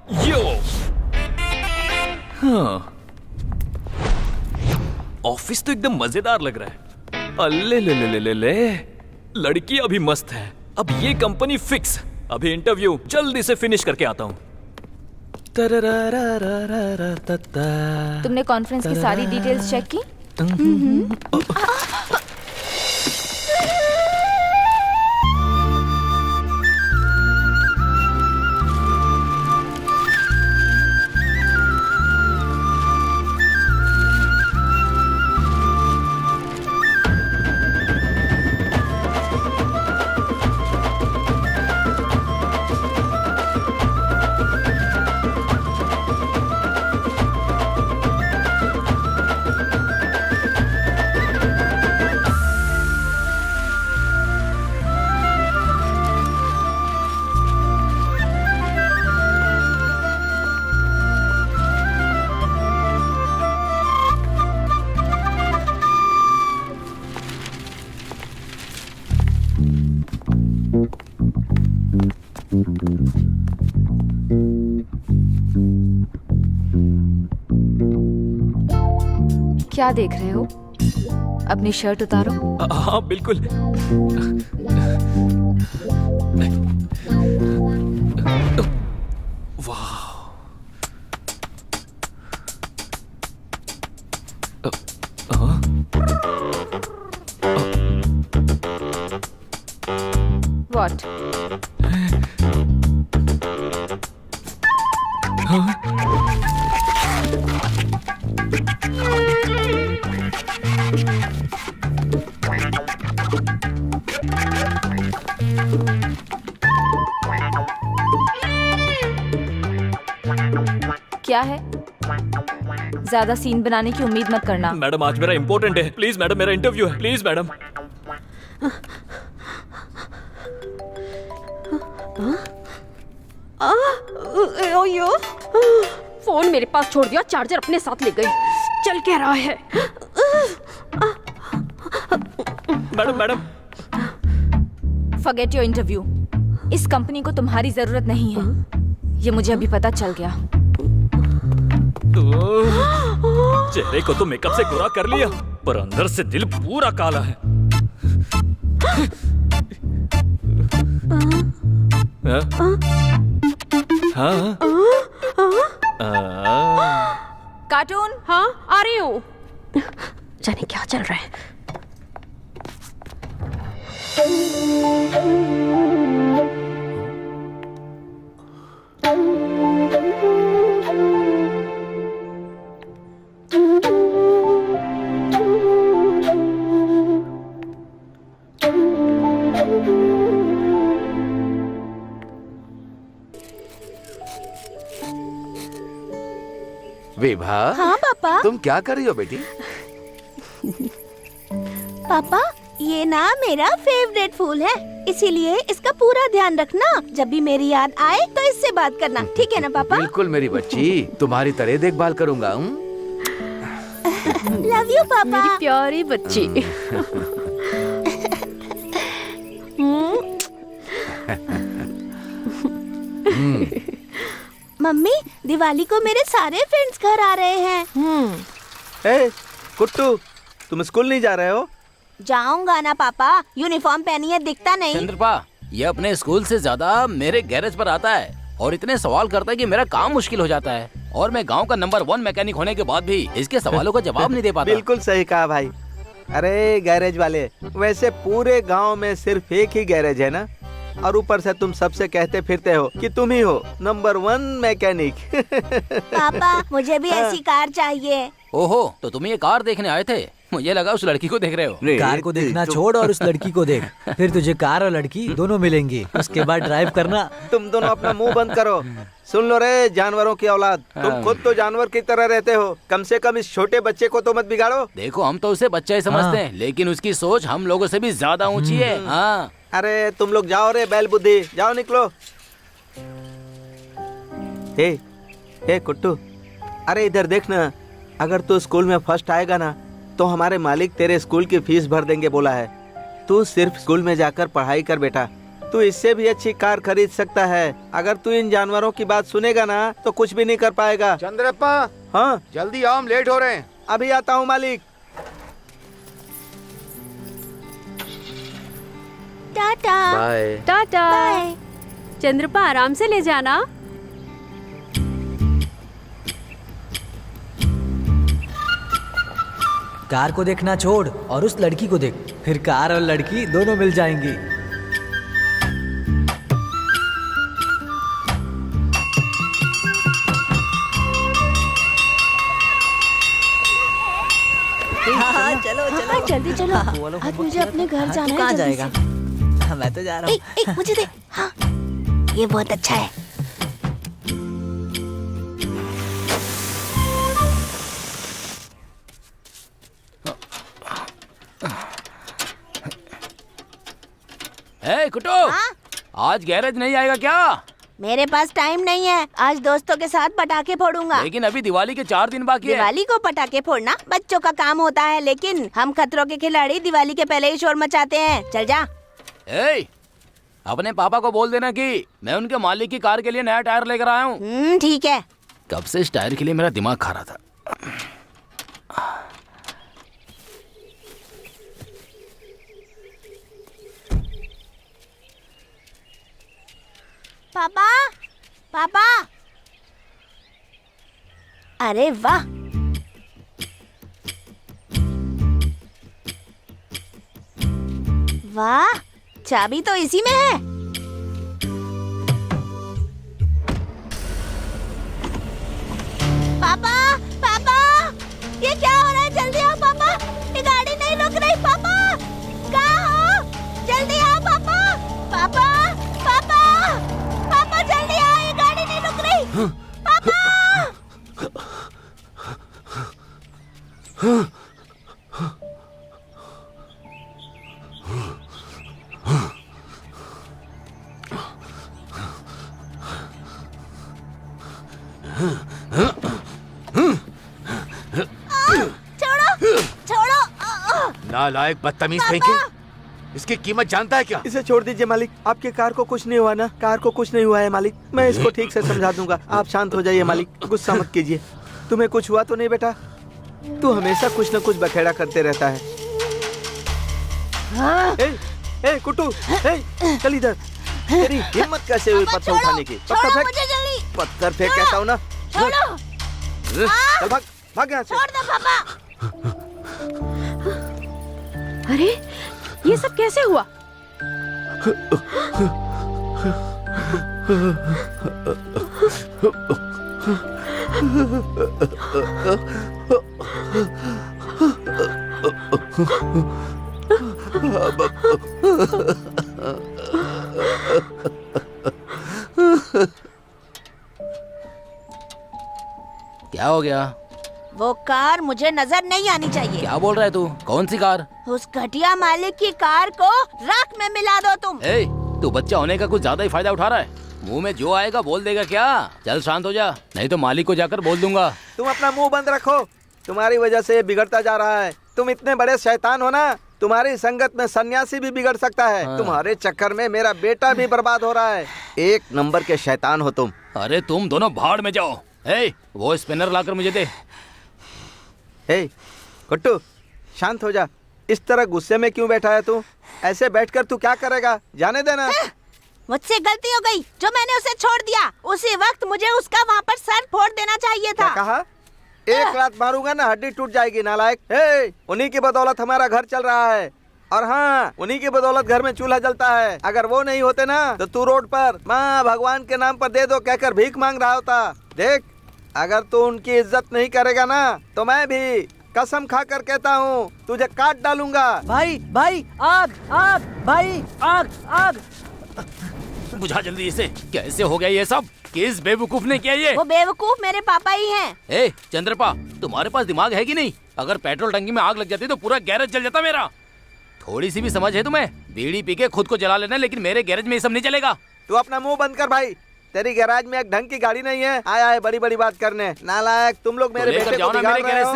यो हाँ, ऑफिस तो एकदम मजेदार लग रहा है। अल्ले ले ले ले ले ले, लड़की अभी मस्त है। अब ये कंपनी फिक्स। अभी इंटरव्यू जल्दी से फिनिश करके आता हूँ। तुमने कॉन्फ्रेंस की सारी डिटेल्स चेक की? क्या देख रहे हो? अपनी शर्ट उतारो। हाँ बिल्कुल। वाह, व्हाट? क्या है? ज्यादा सीन बनाने की उम्मीद मत करना। मैडम आज मेरा इंपॉर्टेंट है। प्लीज मैडम, मेरा इंटरव्यू है। Please madam. ओयो, फोन मेरे पास छोड़ दिया, चार्जर अपने साथ ले गई। चल क्या रहा है? Madam madam, forget your interview. इस कंपनी को तुम्हारी जरूरत नहीं है, ये मुझे अभी पता चल गया। चेहरे को तो मेकअप से गोरा कर लिया, पर अंदर से दिल पूरा काला है। हाँ? कार्टून। हाँ आ रही हूँ। जाने क्या चल रहा है। विभा। हाँ पापा। तुम क्या कर रही हो बेटी? पापा ये ना मेरा फेवरेट फूल है, इसीलिए इसका पूरा ध्यान रखना। जब भी मेरी याद आए तो इससे बात करना, ठीक है ना पापा? बिल्कुल मेरी बच्ची, तुम्हारी तरह देखभाल करूंगा। लव यू पापा। मेरी प्यारी बच्ची। मम्मी दिवाली को मेरे सारे फ्रेंड्स घर आ रहे हैं। ए, कुट्टू, तुम स्कूल नहीं जा रहे हो? जाऊंगा ना पापा, यूनिफॉर्म पहनी है, दिखता नहीं। चंद्रपा, ये अपने स्कूल से ज्यादा मेरे गैरेज पर आता है और इतने सवाल करता है कि मेरा काम मुश्किल हो जाता है। और मैं गांव का नंबर 1 मैकेनिक होने के बाद भी इसके सवालों का जवाब नहीं दे पाता। बिल्कुल सही कहा भाई। अरे गैरेज वाले, वैसे पूरे गांव में सिर्फ एक ही गैरेज है ना, और ऊपर से तुम सबसे कहते फिरते हो कि तुम ही हो नंबर 1 मैकेनिक। पापा मुझे भी ऐसी कार चाहिए। ओहो, तो तुम ये कार देखने आए थे? मुझे लगा उस लड़की को देख रहे हो। कार को देखना छोड़ और उस लड़की को देख, फिर तुझे कार और लड़की दोनों मिलेंगी। उसके बाद ड्राइव करना। तुम दोनों अपना मुंह बंद करो। सुन लो रे जानवरों की औलाद, तुम खुद तो जानवर की तरह रहते हो, कम से कम इस छोटे बच्चे को तो मत बिगाड़ो। देखो हम तो उसे बच्चा ही समझते हैं, लेकिन उसकी सोच हम लोगों से भी ज्यादा ऊंची है। हाँ। अरे तुम लोग जाओ रे बैल बुद्धि, जाओ निकलो। हे कुट्टू, अरे इधर देखना, अगर तू स्कूल में फर्स्ट आएगा ना तो हमारे मालिक तेरे स्कूल की फीस भर देंगे बोला है। तू सिर्फ स्कूल में जाकर पढ़ाई कर बेटा, तू इससे भी अच्छी कार खरीद सकता है। अगर तू इन जानवरों की बात सुनेगा ना तो कुछ भी नहीं कर पाएगा। चंद्रप्पा, हाँ जल्दी आओ, हम लेट हो रहे हैं। अभी आता हूँ मालिक। टाटा। बाय। टाटा। बाय। चंद्रपा आराम से ले जाना। कार को देखना छोड़ और उस लड़की को देख, फिर कार और लड़की दोनों मिल जाएंगी। हाँ, चलो हाँ, जल्दी चलो। आज मुझे अपने घर जाना है। कहाँ जल्दी जाएगा? से। मैं तो जा रहा हूँ। एक मुझे दे। हाँ, ये बहुत अच्छा है। कुटो, हाँ? आज गैरेज नहीं आएगा क्या? मेरे पास टाइम नहीं है। आज दोस्तों के साथ पटाखे फोड़ूंगा। लेकिन अभी दिवाली के 4 दिन बाकी है। दिवाली को पटाखे फोड़ना बच्चों का काम होता है, लेकिन हम खतरों के खिलाड़ी दिवाली के पहले ही शोर मचाते हैं। चल जा। अपने पापा को बोल देना कि मैं उनके मालिक की कार के लिए नया टायर लेकर आया हूँ। ठीक है। कब से इस टायर के लिए मेरा दिमाग खा रहा था। पापा, पापा। अरे वाह, वाह, चाबी तो इसी में है। पापा, पापा, ये क्या हो रहा है? जल्दी आओ पापा, ये गाड़ी नहीं रुक रही। पापा, कहाँ हो? जल्दी आओ पापा, पापा, पापा, पापा जल्दी आओ, ये गाड़ी नहीं रुक रही। पापा। छोड़ो, छोड़ो। नालायक बदतमीज कहीं के। इसकी कीमत जानता है क्या? इसे छोड़ दीजिए मालिक। आपकी कार को कुछ नहीं हुआ ना? कार को कुछ नहीं हुआ है मालिक। मैं इसको ठीक से समझा दूंगा। आप शांत हो जाइए मालिक, गुस्सा मत कीजिए। तुम्हें कुछ हुआ तो नहीं बेटा? तू हमेशा कुछ न कुछ बखेड़ा करते रहता है। ए कुट्टू, चल इधर। तेरी हिम्मत कैसे हुई पत्थर उठाने की? पत्थर फेंक, मुझे जल्दी। पत्थर फेंक कहता हूँ ना। छोड़ो। चल भाग, भाग यहाँ से। छोड़ दो पापा। अरे ये सब कैसे हुआ? क्या हो गया? वो कार मुझे नजर नहीं आनी चाहिए। क्या बोल रहा है तू? कौन सी कार? उस घटिया मालिक की कार को राख में मिला दो तुम। तू बच्चा होने का कुछ ज्यादा ही फायदा उठा रहा है। मुंह में जो आएगा बोल देगा क्या? चल शांत हो जा, नहीं तो मालिक को जाकर बोल दूंगा। तुम अपना मुंह बंद रखो। तुम्हारी वजह से ये बिगड़ता जा रहा है। तुम इतने बड़े शैतान हो ना, तुम्हारी संगत में सन्यासी भी बिगड़ सकता है। तुम्हारे चक्कर में मेरा बेटा भी बर्बाद हो रहा है। एक नंबर के शैतान हो तुम। अरे तुम दोनों भाड़ में जाओ। वो स्पिनर लाकर मुझे दे। कुट्टू, शांत हो जा। इस तरह गुस्से में क्यों बैठा है तू? ऐसे बैठकर तू क्या करेगा? जाने देना। मुझसे गलती हो गई जो मैंने उसे छोड़ दिया। उसी वक्त मुझे उसका वहाँ पर सर फोड़ देना चाहिए था। क्या कहा? एक लात मारूंगा ना हड्डी टूट जाएगी नालायक। उन्हीं की बदौलत हमारा घर चल रहा है। और हाँ, उन्हीं की बदौलत घर में चूल्हा जलता है। अगर वो नहीं होते ना तो तू रोड पर माँ भगवान के नाम पर दे दो कहकर भीख मांग रहा होता। देख, अगर तू उनकी इज्जत नहीं करेगा ना तो मैं भी कसम खाकर कहता हूँ तुझे काट डालूंगा। भाई भाई, आग आग, भाई आग आग। बुझा जल्दी इसे। कैसे हो गया ये सब? किस बेवकूफ ने किया ये? वो बेवकूफ मेरे पापा ही हैं। चंद्रपा, तुम्हारे पास दिमाग है कि नहीं? अगर पेट्रोल टंकी में आग लग जाती तो पूरा गैरेज जल जाता मेरा। थोड़ी सी भी समझ है तुम्हें? बीड़ी पी के खुद को जला लेना, लेकिन मेरे गैरेज में ये सब नहीं चलेगा। तू अपना मुंह बंद कर भाई। तेरी गैराज में एक ढंग की गाड़ी नहीं है। आया है बड़ी बड़ी बात करने। नालायक, तुम लोग मेरे बेटे को बिगाड़ रहे हो।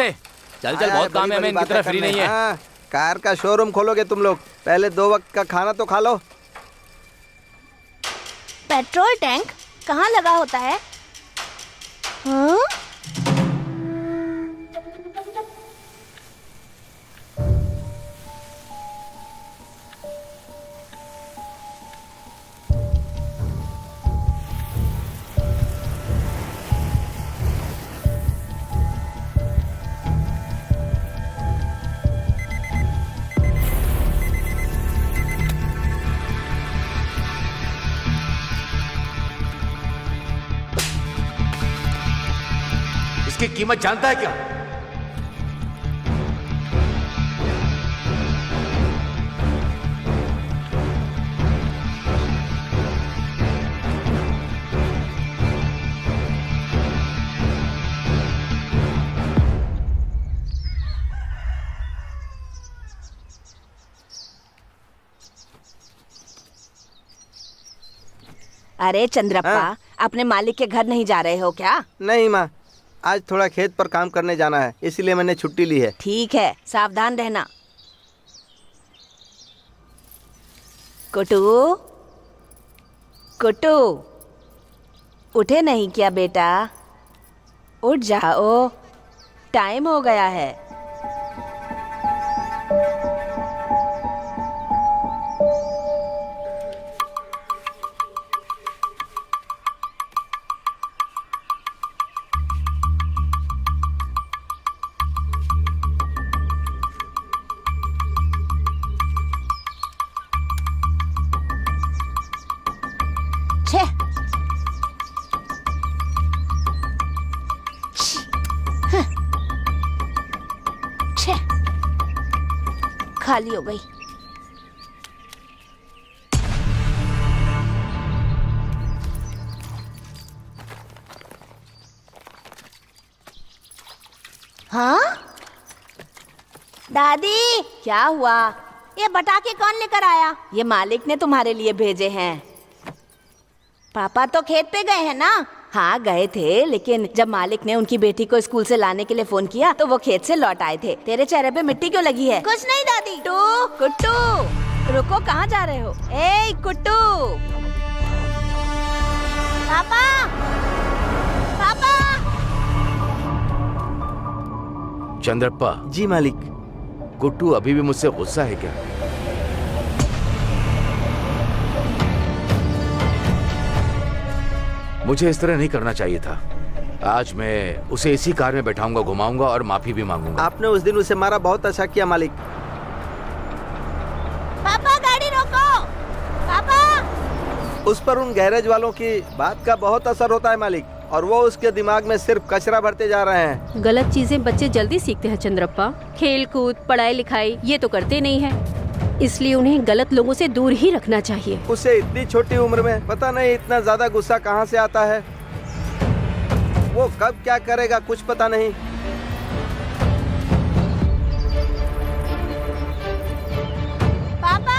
चल चल, बहुत काम है, मैं इनकी तरह फ्री नहीं है। कार का शोरूम खोलोगे तुम लोग? पहले 2 वक्त का खाना तो खा लो। पेट्रोल टैंक कहाँ लगा होता है? हाँ? इसकी कीमत जानता है क्या? अरे चंद्रप्पा, हाँ? अपने मालिक के घर नहीं जा रहे हो क्या? नहीं माँ, आज थोड़ा खेत पर काम करने जाना है, इसलिए मैंने छुट्टी ली है। ठीक है, सावधान रहना। कुटू, कुटू, उठे नहीं क्या बेटा? उठ जाओ, टाइम हो गया है। छे, छे, खाली हो गई। हाँ? दादी, क्या हुआ? ये पटाखे कौन लेकर आया? ये मालिक ने तुम्हारे लिए भेजे हैं। पापा तो खेत पे गए हैं ना? हाँ गए थे, लेकिन जब मालिक ने उनकी बेटी को स्कूल से लाने के लिए फोन किया तो वो खेत से लौट आए थे। तेरे चेहरे पे मिट्टी क्यों लगी है? कुछ नहीं दादी। कुट्टू, रुको, कहाँ जा रहे हो? ए कुट्टू, पापा, पापा। चंद्रप्पा, जी मालिक। गुट्टू अभी भी मुझसे गुस्सा है क्या? मुझे इस तरह नहीं करना चाहिए था। आज मैं उसे इसी कार में बैठाऊंगा, घुमाऊंगा और माफी भी मांगूंगा। आपने उस दिन उसे मारा, बहुत अच्छा किया मालिक। पापा गाड़ी रोको, पापा। उस पर उन गैरेज वालों की बात का बहुत असर होता है मालिक, और वो उसके दिमाग में सिर्फ कचरा भरते जा रहे हैं। गलत चीजें बच्चे जल्दी सीखते हैं चंद्रप्पा। खेल कूद, पढ़ाई लिखाई ये तो करते नहीं है, इसलिए उन्हें गलत लोगों से दूर ही रखना चाहिए। उसे इतनी छोटी उम्र में पता नहीं इतना ज्यादा गुस्सा कहाँ से आता है। वो कब क्या करेगा कुछ पता नहीं। पापा,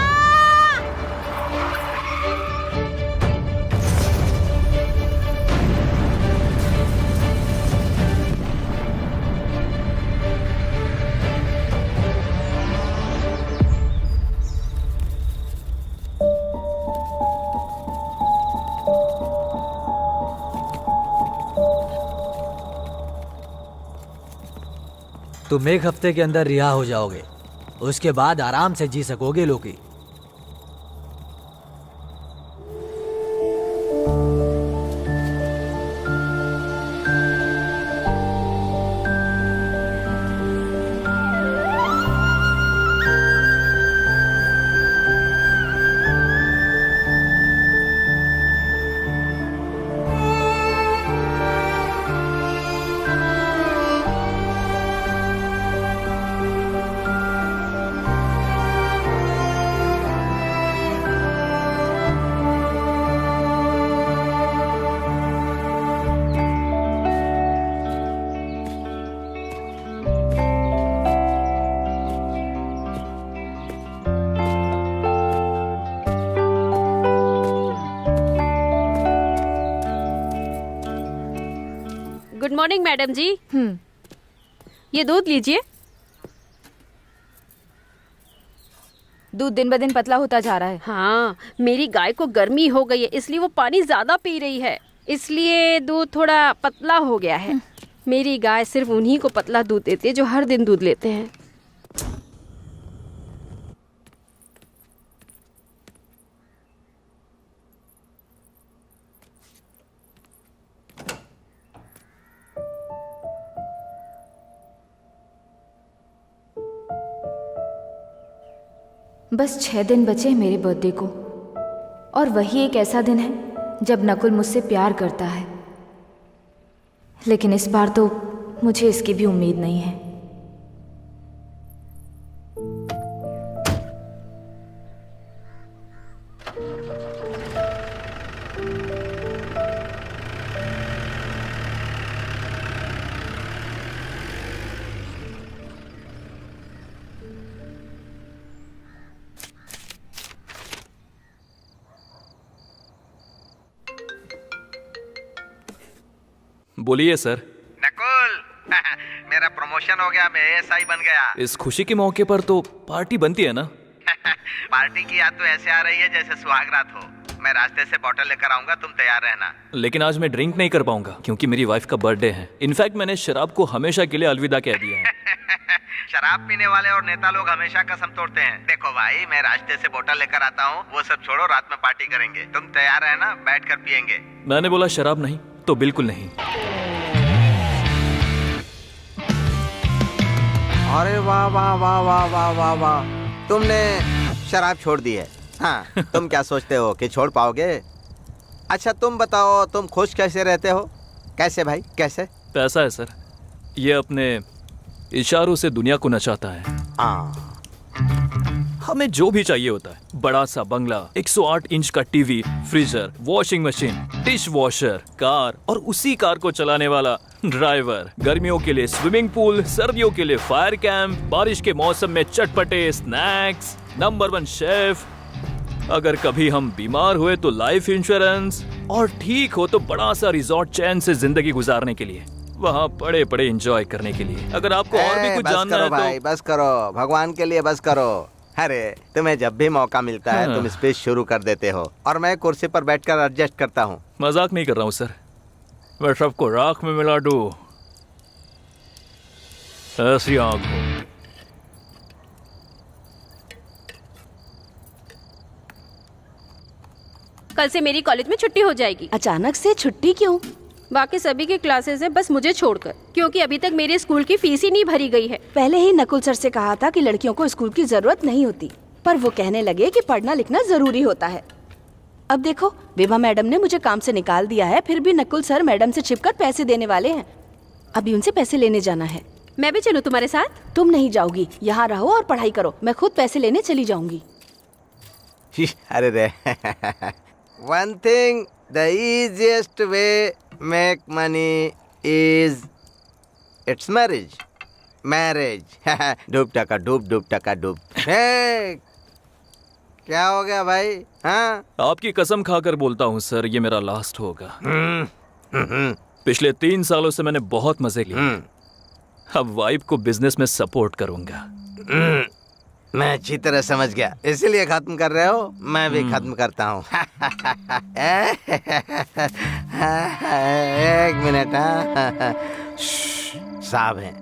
तुम एक हफ्ते के अंदर रिहा हो जाओगे, उसके बाद आराम से जी सकोगे लोकी। गुड मॉर्निंग मैडम जी। ये दूध लीजिए। दूध दिन ब दिन पतला होता जा रहा है। हाँ, मेरी गाय को गर्मी हो गई है, इसलिए वो पानी ज्यादा पी रही है, इसलिए दूध थोड़ा पतला हो गया है। मेरी गाय सिर्फ उन्हीं को पतला दूध देती है जो हर दिन दूध लेते हैं। बस 6 दिन बचे हैं मेरे बर्थडे को, और वही एक ऐसा दिन है जब नकुल मुझसे प्यार करता है। लेकिन इस बार तो मुझे इसकी भी उम्मीद नहीं है। बोलिए सर। नकुल मेरा प्रमोशन हो गया, मैं एएसआई बन गया। इस खुशी के मौके पर तो पार्टी बनती है ना। पार्टी की याद तो ऐसे आ रही है जैसे सुहागरात हो। मैं रास्ते से बोतल लेकर आऊंगा, तुम तैयार रहना। लेकिन आज मैं ड्रिंक नहीं कर पाऊंगा क्योंकि मेरी वाइफ का बर्थडे है। इनफैक्ट मैंने शराब को हमेशा के लिए अलविदा कह दिया है। शराब पीने वाले और नेता लोग हमेशा कसम तोड़ते हैं। देखो भाई, मैं रास्ते से बोतल लेकर आता हूँ, वो सब छोड़ो, रात में पार्टी करेंगे। तुम तैयार रहना, बैठ कर पियेंगे। मैंने बोला शराब नहीं तो बिल्कुल नहीं। अरे वाह वाह वाह वाह वाह वाह वाह, तुमने शराब छोड़ दी है। हाँ, तुम क्या सोचते हो कि छोड़ पाओगे? अच्छा तुम बताओ, तुम खुश कैसे रहते हो? कैसे भाई, कैसे? पैसा है सर, ये अपने इशारों से दुनिया को नचाता है। हाँ, हमें जो भी चाहिए होता है, बड़ा सा बंगला, 108 इंच का TV, freezer, washing machine, dish washer, car और उसी कार को चलाने वाला ड्राइवर, गर्मियों के लिए स्विमिंग पूल, सर्दियों के लिए फायर कैंप, बारिश के मौसम में चटपटे स्नैक्स, नंबर 1 शेफ, अगर कभी हम बीमार हुए तो लाइफ इंश्योरेंस, और ठीक हो तो बड़ा सा रिजॉर्ट चैन से जिंदगी गुजारने के लिए, वहाँ बड़े बड़े एंजॉय करने के लिए। अगर आपको और भी कुछ बस जानना करो है भाई, तो बस करो, भगवान के लिए बस करो। अरे तुम्हें जब भी मौका मिलता है तुम स्पीच शुरू कर देते हो और मैं कुर्सी पर बैठकर एडजस्ट करता हूँ। मजाक नहीं कर रहा हूँ सर, मैं सबको राख में मिला दूं, ऐसी आंख हो। कल से मेरी कॉलेज में छुट्टी हो जाएगी। अचानक से छुट्टी क्यों? बाकी सभी की क्लासेस है, बस मुझे छोड़कर, क्योंकि अभी तक मेरे स्कूल की फीस ही नहीं भरी गई है। पहले ही नकुल सर से कहा था कि लड़कियों को स्कूल की जरूरत नहीं होती, पर वो कहने लगे कि पढ़ना लिखना जरूरी होता है। अब देखो, विभा मैडम ने मुझे काम से निकाल दिया है, फिर भी नकुल सर मैडम से छिपकर पैसे देने वाले हैं। अभी उनसे पैसे लेने जाना है। मैं भी चलूं तुम्हारे साथ? तुम नहीं जाओगी, यहाँ रहो और पढ़ाई करो, मैं खुद पैसे लेने चली जाऊंगी। अरे रे one thing, the easiest way make money is it's marriage डूब टका डूब, डूब टका डूब। क्या हो गया भाई? हाँ, आपकी कसम खाकर बोलता हूँ सर, ये मेरा लास्ट होगा। पिछले 3 सालों से मैंने बहुत मजे लिए, अब वाइफ को बिजनेस में सपोर्ट करूंगा। मैं अच्छी तरह समझ गया, इसीलिए खत्म कर रहे हो, मैं भी खत्म करता हूँ। एक मिनट, साहब हैं।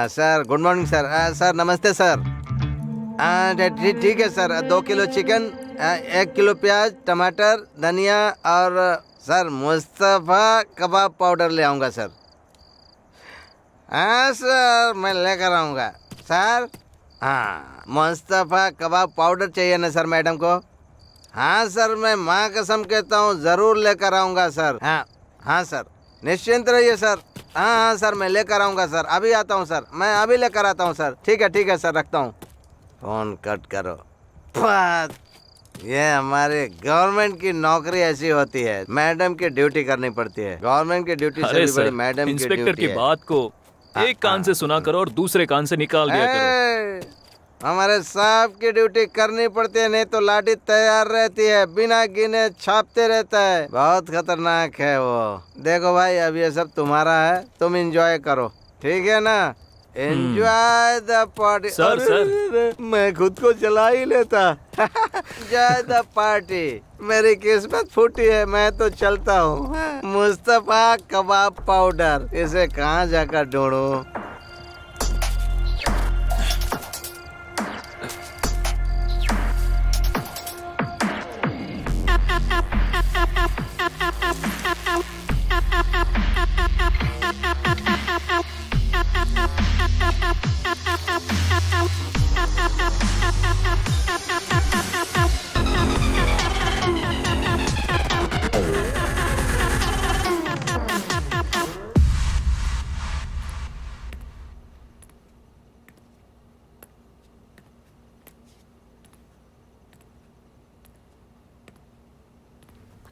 Sir good morning sir. Sir नमस्ते सर। ठीक है सर, 2 किलो चिकन, 1 किलो प्याज, टमाटर, धनिया और सर मुस्तफा कबाब पाउडर ले आऊँगा सर। हाँ सर, मैं लेकर आऊँगा सर। हाँ, मुस्तफा कबाब पाउडर चाहिए ना सर मैडम को? हाँ सर, मैं माँ कसम कहता हूँ ज़रूर लेकर आऊँगा सर। हाँ हाँ सर, निश्चिंत रहिए सर। हाँ हाँ सर, मैं लेकर आऊँगा सर, अभी आता हूँ सर, मैं अभी लेकर आता हूँ सर। ठीक है सर, रखता हूँ। फ़ोन कट करो। ये हमारे गवर्नमेंट की नौकरी ऐसी होती है, मैडम की ड्यूटी करनी पड़ती है। गवर्नमेंट की ड्यूटी से भी बड़ी मैडम की इंस्पेक्टर ड्यूटी की है। बात को एक कान से सुना करो और दूसरे कान से निकाल दिया करो। हमारे साहब की ड्यूटी करनी पड़ती है, नहीं तो लाठी तैयार रहती है, बिना गिने छापते रहता है, बहुत खतरनाक है वो। देखो भाई, अब ये सब तुम्हारा है, तुम एंजॉय करो। ठीक है ना? Enjoy the party. Sir, sir. मैं खुद को जला ही लेता। Enjoy the party. मेरी किस्मत फूटी है, मैं तो चलता हूँ। मुस्तफा कबाब पाउडर, इसे कहाँ जाकर ढूंढूं?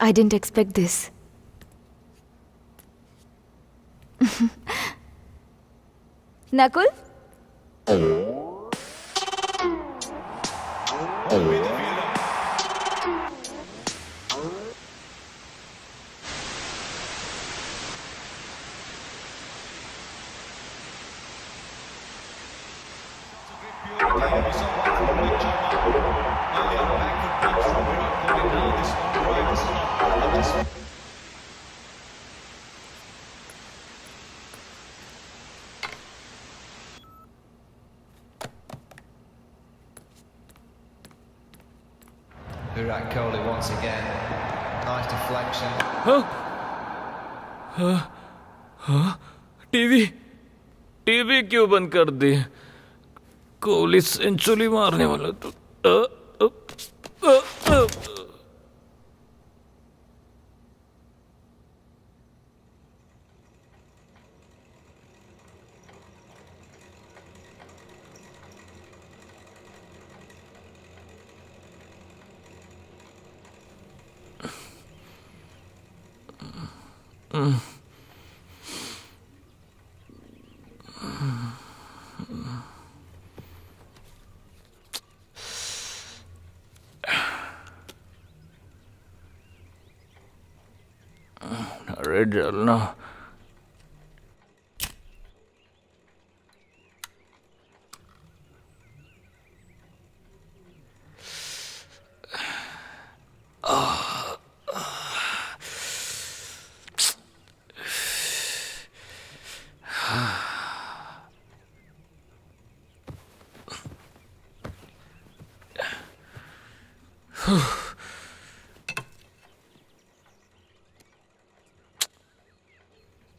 I didn't expect this. Nakul? Virat Kohli once again. Nice deflection. TV क्यों बंद कर दी? कोहली सेंचुरी मारने वाला तो अरे जलना।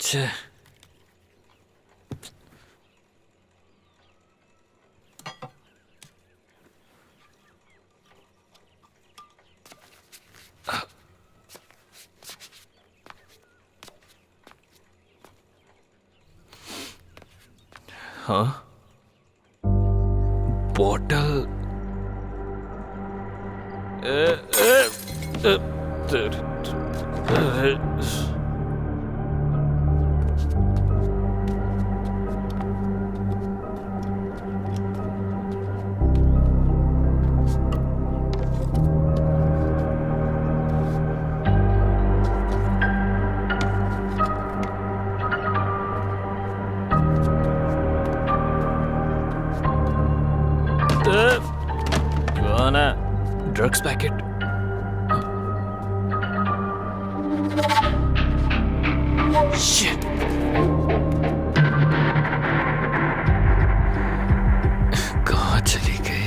छे हाँ बॉटल कौन है? Drugs packet. Shit. कहाँ चली गई?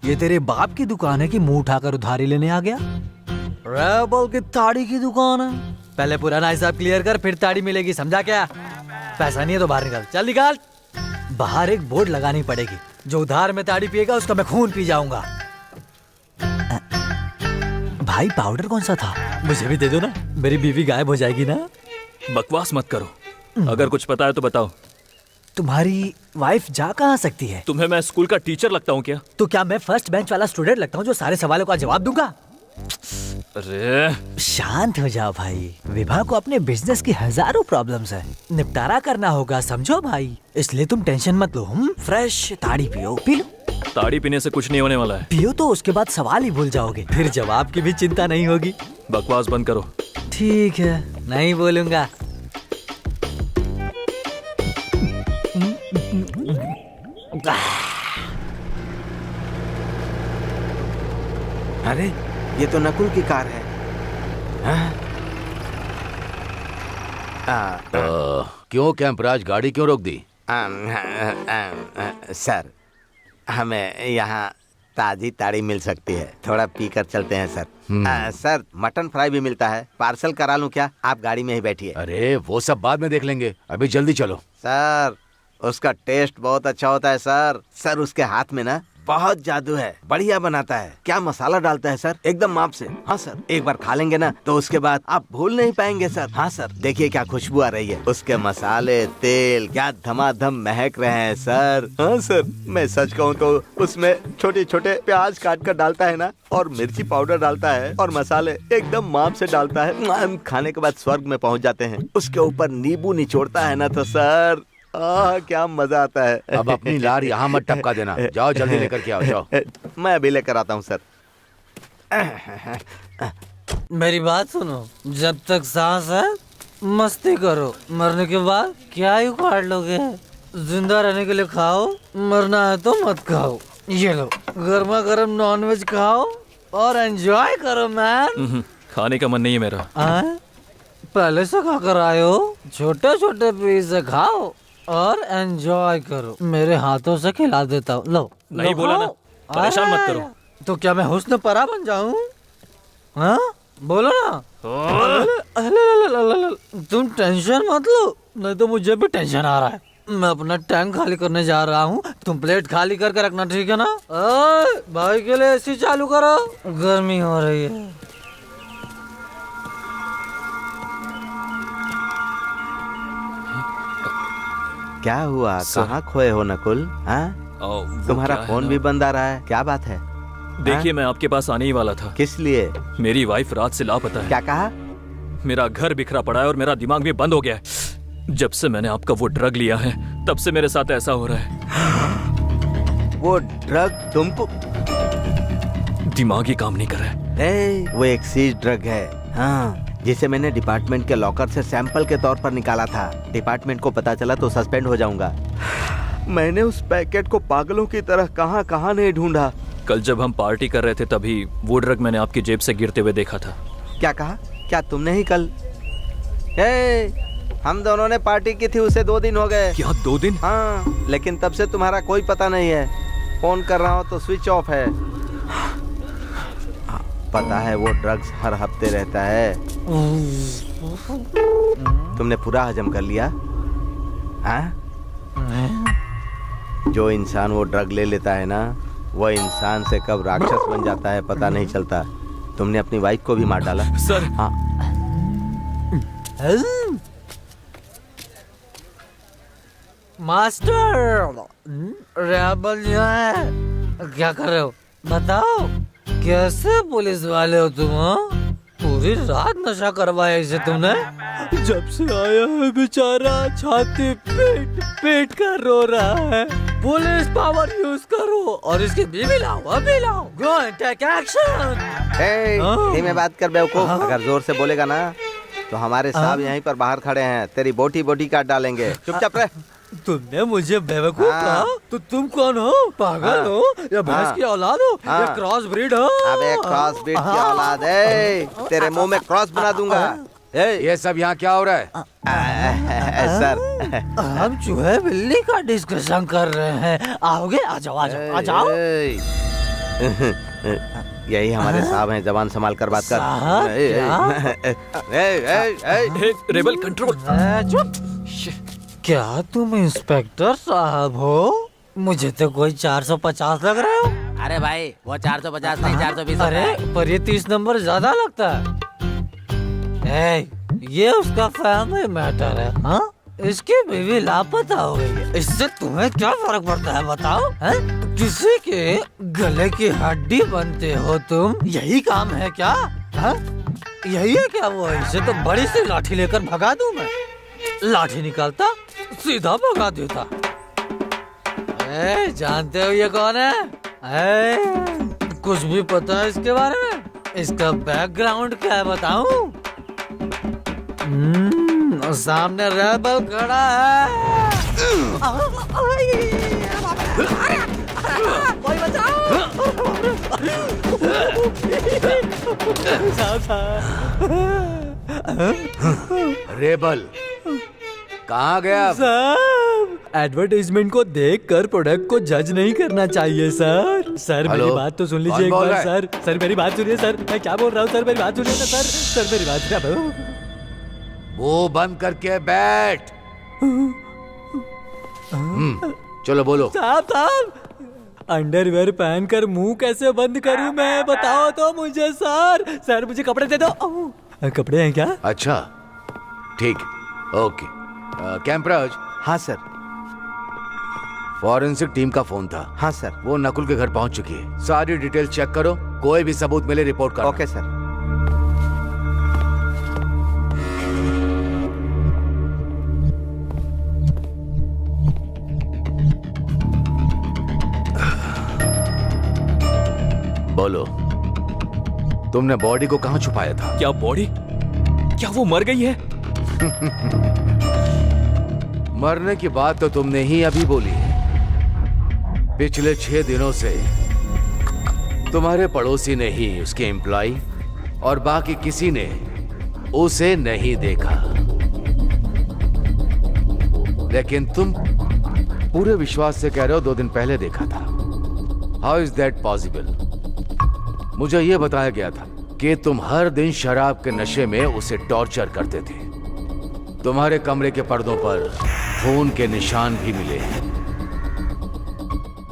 ये तेरे बाप की दुकान है कि मुंह उठाकर उधारी लेने आ गया? रेबल की ताड़ी की दुकान है। पहले पुराना हिसाब क्लियर कर, फिर ताड़ी मिलेगी, समझा क्या? पैसा नहीं है तो बाहर निकाल, चल निकाल। बाहर एक बोर्ड लगानी पड़ेगी, जो उधार में ताड़ी पिएगा उसका मैं खून पी जाऊंगा। भाई पाउडर कौन सा था, मुझे भी दे दो ना, मेरी बीवी गायब हो जाएगी ना। बकवास मत करो, अगर कुछ पता है तो बताओ। तुम्हारी वाइफ जा कहाँ सकती है? तुम्हें मैं स्कूल का टीचर लगता हूँ क्या? तो क्या मैं फर्स्ट बेंच वाला स्टूडेंट लगता हूँ जो सारे सवालों का जवाब दूंगा? अरे शांत हो जाओ भाई, विभा को अपने बिजनेस की हजारों प्रॉब्लम्स है, निपटारा करना होगा, समझो भाई। इसलिए तुम टेंशन मत लो, फ्रेश ताड़ी पियो, पी लो। ताड़ी पीने से कुछ नहीं होने वाला है। पियो तो उसके बाद सवाल ही भूल जाओगे, फिर जवाब की भी चिंता नहीं होगी। बकवास बंद करो। ठीक है, नहीं बोलूंगा। अरे ये तो नकुल की कार है। हाँ? क्यों कैंपराज, गाड़ी क्यों रोक दी? सर, हमें यहाँ ताजी ताड़ी मिल सकती है, थोड़ा पी कर चलते हैं सर। सर, मटन फ्राई भी मिलता है, पार्सल करा लूँ क्या? आप गाड़ी में ही बैठिए। अरे वो सब बाद में देख लेंगे, अभी जल्दी चलो। सर, उसका टेस्ट बहुत अच्छा होता है सर। सर, उसके हाथ में ना बहुत जादू है, बढ़िया बनाता है। क्या मसाला डालता है सर, एकदम माप से। हाँ सर, एक बार खा लेंगे ना तो उसके बाद आप भूल नहीं पाएंगे सर। हाँ सर, देखिए क्या खुशबू आ रही है, उसके मसाले, तेल क्या धमाधम महक रहे हैं सर। हाँ सर, मैं सच कहूँ तो उसमें छोटे छोटे प्याज काट कर डालता है ना, और मिर्ची पाउडर डालता है, और मसाले एकदम माप से डालता है। खाने के बाद स्वर्ग में पहुँच जाते हैं। उसके ऊपर नींबू निचोड़ता है ना तो सर, क्या मजा आता है। अब अपनी लार यहाँ मत टपका देना, जाओ जल्दी लेकर के आओ, जाओ। मैं अभी लेकर आता हूँ सर। मेरी बात सुनो, जब तक सांस है मस्ती करो, मरने के बाद क्या ही उखाड़ लोगे। जिंदा रहने के लिए खाओ, मरना है तो मत खाओ। ये लो, गर्मा गर्म नॉनवेज खाओ और एंजॉय करो मैन। खाने का मन नहीं है मेरा। पहले से खाकर आए हो, छोटे छोटे पीस खाओ और एंजॉय करो। मेरे हाथों से खिला देता हूँ, लो। नहीं बोला ना, परेशान मत करो। तो क्या मैं हुस्न परा बन जाऊँ? हाँ बोलो ना। तुम टेंशन मत लो, नहीं तो मुझे भी टेंशन आ रहा है। मैं अपना टैंक खाली करने जा रहा हूँ, तुम प्लेट खाली करके रखना, ठीक है ना? भाई के लिए एसी चालू करो, गर्मी हो रही है। क्या हुआ, कहाँ खोए हो नकुल? हाँ, तुम्हारा फोन भी बंद आ रहा है, क्या बात है? देखिए, मैं आपके पास आने ही वाला था। किस लिए? मेरी वाइफ रात से लापता है। क्या कहा? मेरा घर बिखरा पड़ा है और मेरा दिमाग भी बंद हो गया है। जब से मैंने आपका वो ड्रग लिया है, तब से मेरे साथ ऐसा हो रहा है। वो ड्रग तुमको? दिमाग ही काम नहीं कर रहा है। वो एक सीज ड्रग है, हाँ, जिसे मैंने डिपार्टमेंट के लॉकर से सैंपल के तौर पर निकाला था। डिपार्टमेंट को पता चला तो सस्पेंड हो जाऊंगा। मैंने उस पैकेट को पागलों की तरह कहां कहां नहीं ढूंढा। कल जब हम पार्टी कर रहे थे तभी वो ड्रग मैंने आपकी जेब से गिरते हुए देखा था। क्या कहा? क्या तुमने ही कल? हम दोनों ने पार्टी की थी, उसे 2 दिन हो गए। क्या 2 दिन? हाँ, लेकिन तब से तुम्हारा कोई पता नहीं है। फोन कर रहा हूँ तो स्विच ऑफ है। पता है वो ड्रग्स हर हफ्ते रहता है। तुमने पूरा हजम कर लिया? हाँ? जो इंसान वो ड्रग ले लेता है ना, वो इंसान से कब राक्षस बन जाता है पता नहीं चलता। तुमने अपनी वाइफ को भी मार डाला। सर। हाँ। मास्टर, रेबल है, क्या कर रहे हो बताओ? कैसे पुलिस वाले हो तुम? पूरी रात नशा करवाया इसे तुमने? जब से आया है बेचारा छाती पीट पीट कर रो रहा है। पुलिस पावर यूज करो और इसकी बीवी लाओ, अभी लाओ। Go and take action. धीमे बात कर बेवकूफ, अगर जोर से बोलेगा ना तो हमारे साहब यहीं पर बाहर खड़े हैं, तेरी बोटी बोटी काट डालेंगे। चुपचाप रह। तुमने मुझे बेवकूफ कहा? तो तुम कौन हो? पागल हो या भैंस की औलाद हो या क्रॉस ब्रीड हो? अबे क्रॉस ब्रीड की औलाद है, तेरे मुंह में क्रॉस बना दूंगा। ये सब यहाँ क्या हो रहा है? सर, हम चूहे बिल्ली का डिस्कशन कर रहे हैं। आओगे? आ जाओ आ जाओ आ जाओ। यही हमारे साहब हैं, जबान संभाल कर बात कर। Rebel control. चुप। क्या तुम इंस्पेक्टर साहब हो? मुझे तो कोई 450 लग रहे हो। अरे भाई वो 450 नहीं 420 अरे पर ये 30 नंबर ज्यादा लगता है। ये उसका फैमिली मैटर है। हाँ, इसकी बीवी लापता हो गई है। इससे तुम्हें क्या फर्क पड़ता है बताओ? है? किसी के गले की हड्डी बनते हो तुम, यही काम है क्या? है? यही है क्या वो? इसे तो बड़ी सी लाठी लेकर भगा दूं मैं। लाठी निकालता सीधा भगा देता। जानते हो ये कौन है? कुछ भी पता है इसके बारे में? इसका बैकग्राउंड क्या है बताऊं? सामने रेबल खड़ा है। कोई बचाओ! रेबल कहाँ गया? साहब, एडवर्टाइजमेंट को देखकर प्रोडक्ट को जज नहीं करना चाहिए सर। सर मेरी बात तो सुन लीजिए एक बार सर। सर मेरी बात सुनिए सर, मैं क्या बोल रहा हूँ सर, मेरी बात सुनिए ना सर। सर मेरी बात सुनिए। वो बंद करके बैठ। चलो बोलो। साहब अंडरवेयर पहनकर मुंह कैसे बंद करूं मैं, बताओ तो मुझे सर। सर मुझे कपड़े दे दो। कपड़े हैं क्या? अच्छा ठीक, ओके। कैंपराज। हाँ सर। फॉरेंसिक टीम का फोन था। हाँ सर। वो नकुल के घर पहुंच चुकी है। सारी डिटेल चेक करो, कोई भी सबूत मिले रिपोर्ट करो। Okay sir. बोलो, तुमने बॉडी को कहाँ छुपाया था? क्या बॉडी? क्या वो मर गई है? मरने की बात तो तुमने ही अभी बोली है। पिछले 6 दिनों से तुम्हारे पड़ोसी ने ही उसके एम्प्लॉय और बाकी किसी ने उसे नहीं देखा, लेकिन तुम पूरे विश्वास से कह रहे हो 2 दिन पहले देखा था। How is that possible? मुझे यह बताया गया था कि तुम हर दिन शराब के नशे में उसे टॉर्चर करते थे। तुम्हारे कमरे के पर्दों पर खून के निशान भी मिले हैं।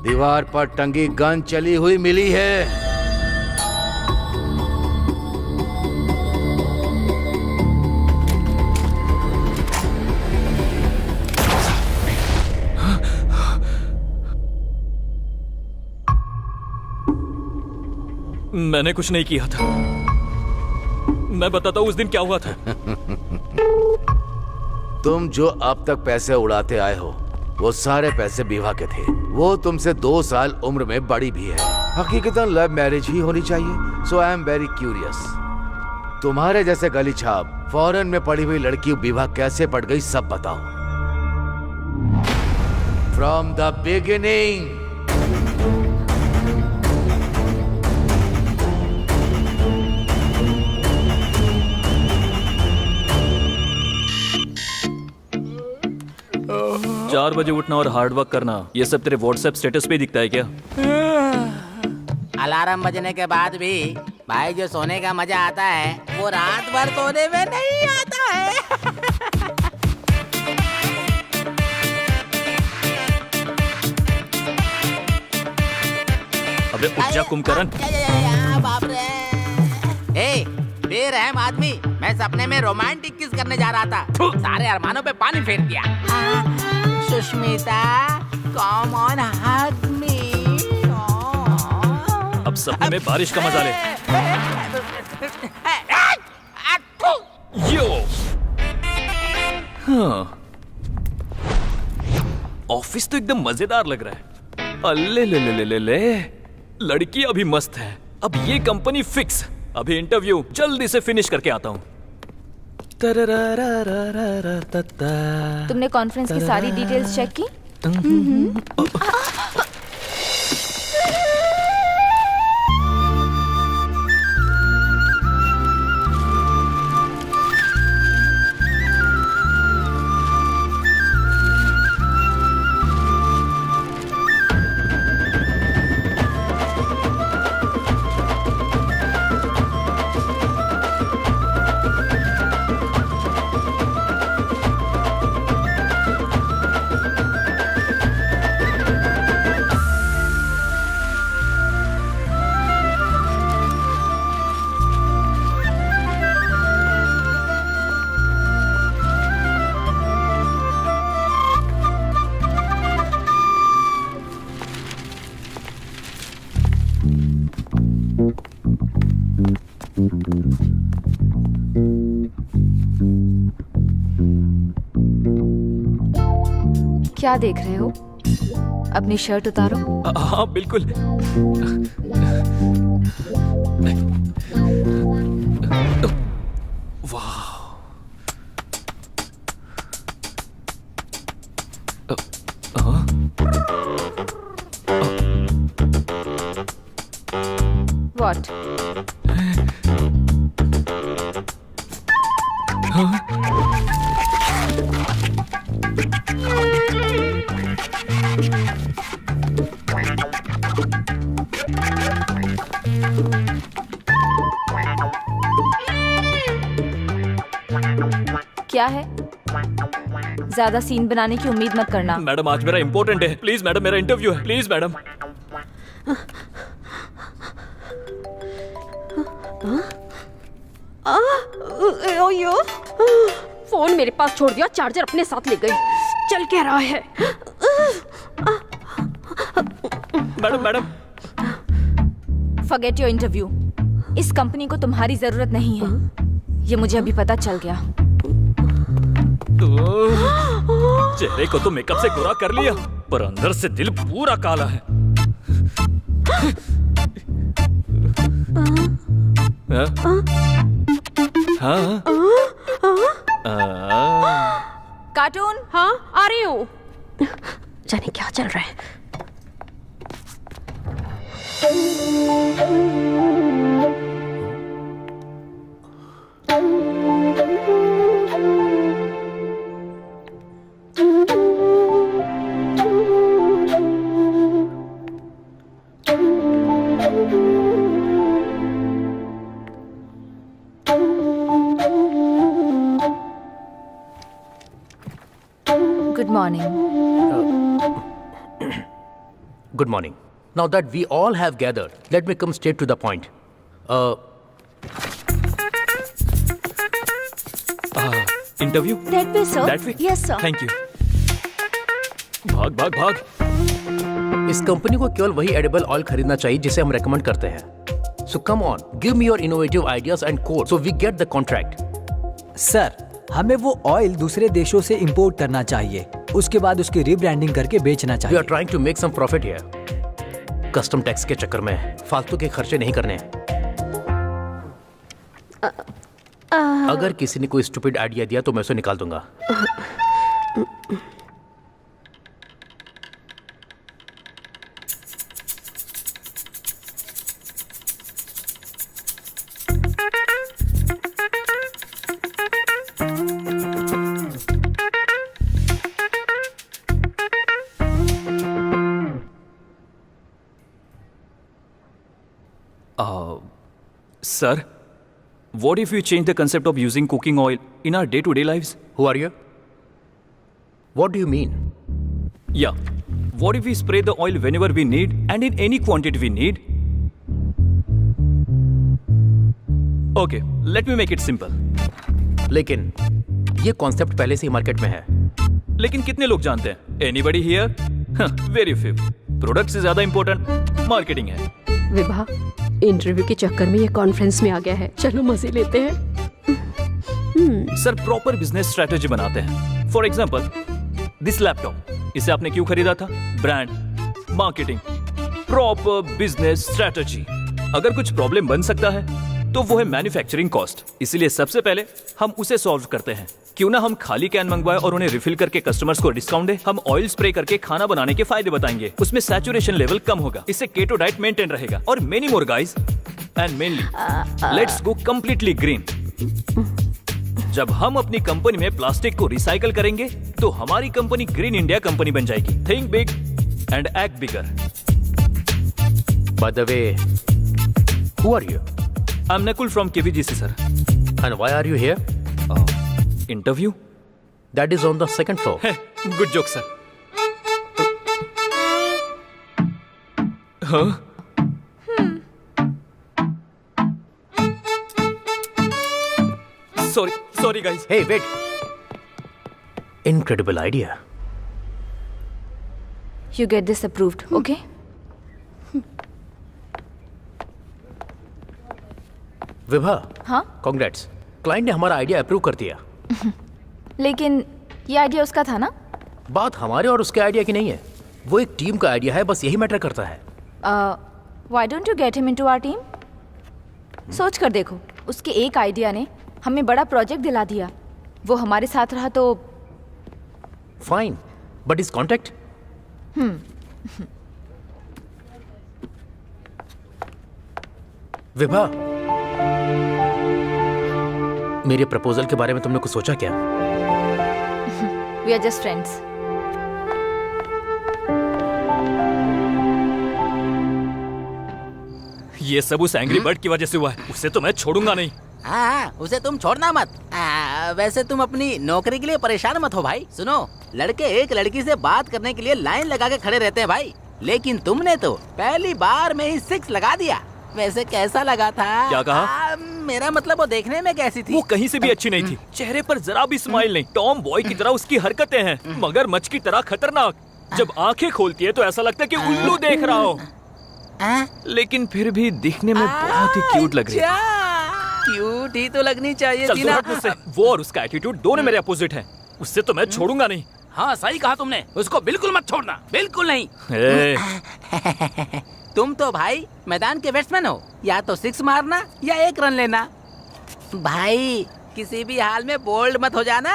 दीवार पर टंगी गन चली हुई मिली है। मैंने कुछ नहीं किया था। मैं बताता हूं उस दिन क्या हुआ था। तुम जो अब तक पैसे उड़ाते आए हो वो सारे पैसे विवाह के थे। वो तुमसे 2 साल उम्र में बड़ी भी है। हकीकतन लव मैरिज ही होनी चाहिए। सो आई एम वेरी क्यूरियस, तुम्हारे जैसे गली छाप फॉरेन में पड़ी हुई लड़की विवाह कैसे पड़ गई, सब बताओ। From the beginning. चार बजे उठना और हार्ड वर्क करना, ये सब तेरे व्हाट्सएप स्टेटस पे दिखता है क्या? अलार्म बजने के बाद भी भाई जो सोने का मजा आता है वो रात भर सोने में नहीं आता है। अबे उठ जा कुंभकर्ण। बाप रे। ए, बेरहम आदमी, मैं सपने में रोमांटिक किस करने जा रहा था, सारे अरमानों पे पानी फेर दिया। सुष्मिता, कम ऑन हग मी। अब सपने में बारिश का मजा ले। यो। हाँ। ऑफिस तो एकदम मजेदार लग रहा है। अल्ले ले ले ले ले ले, लड़की अभी मस्त है। अब ये कंपनी फिक्स। अभी इंटरव्यू जल्दी से फिनिश करके आता हूँ। तुमने कॉन्फ्रेंस की सारी डिटेल्स चेक की? क्या देख रहे हो? अपनी शर्ट उतारो। हाँ बिल्कुल। वाह। What? क्या है? ज्यादा सीन बनाने की उम्मीद मत करना। मैडम आज मेरा इम्पोर्टेंट है, प्लीज मैडम, मेरा इंटरव्यू है, प्लीज मैडम। फोन मेरे पास छोड़ दिया, चार्जर अपने साथ ले गई। चल क्या रहा है? Madam madam. Forget your interview. इस कंपनी को तुम्हारी जरूरत नहीं है, ये मुझे अभी पता चल गया। चेहरे को तो मेकअप से गोरा कर लिया, पर अंदर से दिल पूरा काला है। हाँ? कार्टून। हाँ आ रही हूँ। जाने क्या चल रहा है। Good morning. Good morning. Now that we all have gathered, let me come straight to the point. Interview? That way, sir. That way? Yes, sir. Thank you. भाग भाग भाग। इस कंपनी को केवल वही एडिबल ऑयल खरीदना चाहिए जिसे हम रेकमेंड करते हैं। So come on, give me your innovative ideas and code so we get the contract. Sir, हमें वो ऑयल दूसरे देशों से इंपोर्ट करना चाहिए, उसके बाद उसकी रीब्रांडिंग करके बेचना We चाहिए। are trying to make some profit here. Custom tax के चक्कर में फालतू के खर्चे नहीं करने। अगर किसी ने कोई स्टूपिड आइडिया दिया तो मैं उसे निकाल दूंगा। Sir, what if we change the concept of using cooking oil in our day-to-day lives? Who are you? What do you mean? Yeah. What if we spray the oil whenever we need and in any quantity we need? Okay, let me make it simple. लेकिन ये concept पहले से ही market में है। लेकिन कितने लोग जानते हैं? Anybody here? Very few. Product से ज्यादा इंपॉर्टेंट मार्केटिंग है। विभा, इंटरव्यू के चक्कर में ये कॉन्फ्रेंस में आ गया है, चलो मजे लेते हैं। सर प्रॉपर बिजनेस स्ट्रेटेजी बनाते हैं। फॉर एग्जाम्पल दिस लैपटॉप, इसे आपने क्यों खरीदा था? Brand, marketing, proper business strategy. अगर कुछ प्रॉब्लम बन सकता है तो वो है मैन्युफैक्चरिंग कॉस्ट, इसीलिए सबसे पहले हम उसे सॉल्व करते हैं। क्यों ना हम खाली कैन मंगवाए और उन्हें रिफिल करके कस्टमर्स को डिस्काउंट दे। हम ऑयल स्प्रे करके खाना बनाने के फायदे बताएंगे, उसमें सैचुरेशन लेवल कम होगा, इससे केटो डाइट मेंटेन रहेगा और many more guys. And mainly let's go completely green. जब हम अपनी कंपनी में प्लास्टिक को रिसाइकल करेंगे तो हमारी कंपनी ग्रीन इंडिया कंपनी बन जाएगी। Think big and act bigger. By the way, who are you? I'm Nakul from KVGC, sir. And why are you here? Interview? That is on the second floor. Good joke, sir. Huh? Sorry, guys. Hey, wait. Incredible idea. You get this approved, okay? Vibha, हाँ? congrats. Client ने हमारा idea approve कर दिया। लेकिन ये idea उसका था ना? बात हमारे और उसके आइडिया की नहीं है, वो एक टीम का आइडिया है, बस यही मैटर करता है। Why don't you get him into our team? सोच कर देखो, उसके एक आइडिया ने हमें बड़ा प्रोजेक्ट दिला दिया। वो हमारे साथ रहा तो fine, but is contact? Vibha, मेरे प्रपोजल के बारे में तुमने कुछ सोचा क्या? We are just friends. ये सब उस एंग्री बर्ड की वजह से हुआ है, उसे तो मैं छोड़ूंगा नहीं। हाँ, उसे तुम छोड़ना मत। वैसे तुम अपनी नौकरी के लिए परेशान मत हो भाई। सुनो, लड़के एक लड़की से बात करने के लिए लाइन लगा के खड़े रहते हैं भाई, लेकिन तुमने तो पहली बार में ही 6 लगा दिया। वैसे कैसा लगा था? क्या कहा? मेरा मतलब वो देखने में कैसी थी? वो कहीं से भी अच्छी नहीं थी, चेहरे पर जरा भी स्माइल नहीं, टॉम बॉय की तरह उसकी हरकतें हैं, मगरमच्छ की तरह खतरनाक। जब आंखें खोलती है तो ऐसा लगता है कि उल्लू देख रहा हो। लेकिन फिर भी दिखने में बहुत ही क्यूट लग रही है। क्यूट ही तो लगनी चाहिए थी ना। मुझसे। वो और उसका एटीट्यूड दोनों मेरे अपोजिट हैं, उससे तो मैं छोड़ूंगा नहीं। हाँ, सही कहा तुमने, उसको बिल्कुल मत छोड़ना, बिल्कुल नहीं। तुम तो भाई मैदान के बैट्समैन हो, या तो 6 मारना या 1 रन लेना। भाई किसी भी हाल में बोल्ड मत हो जाना।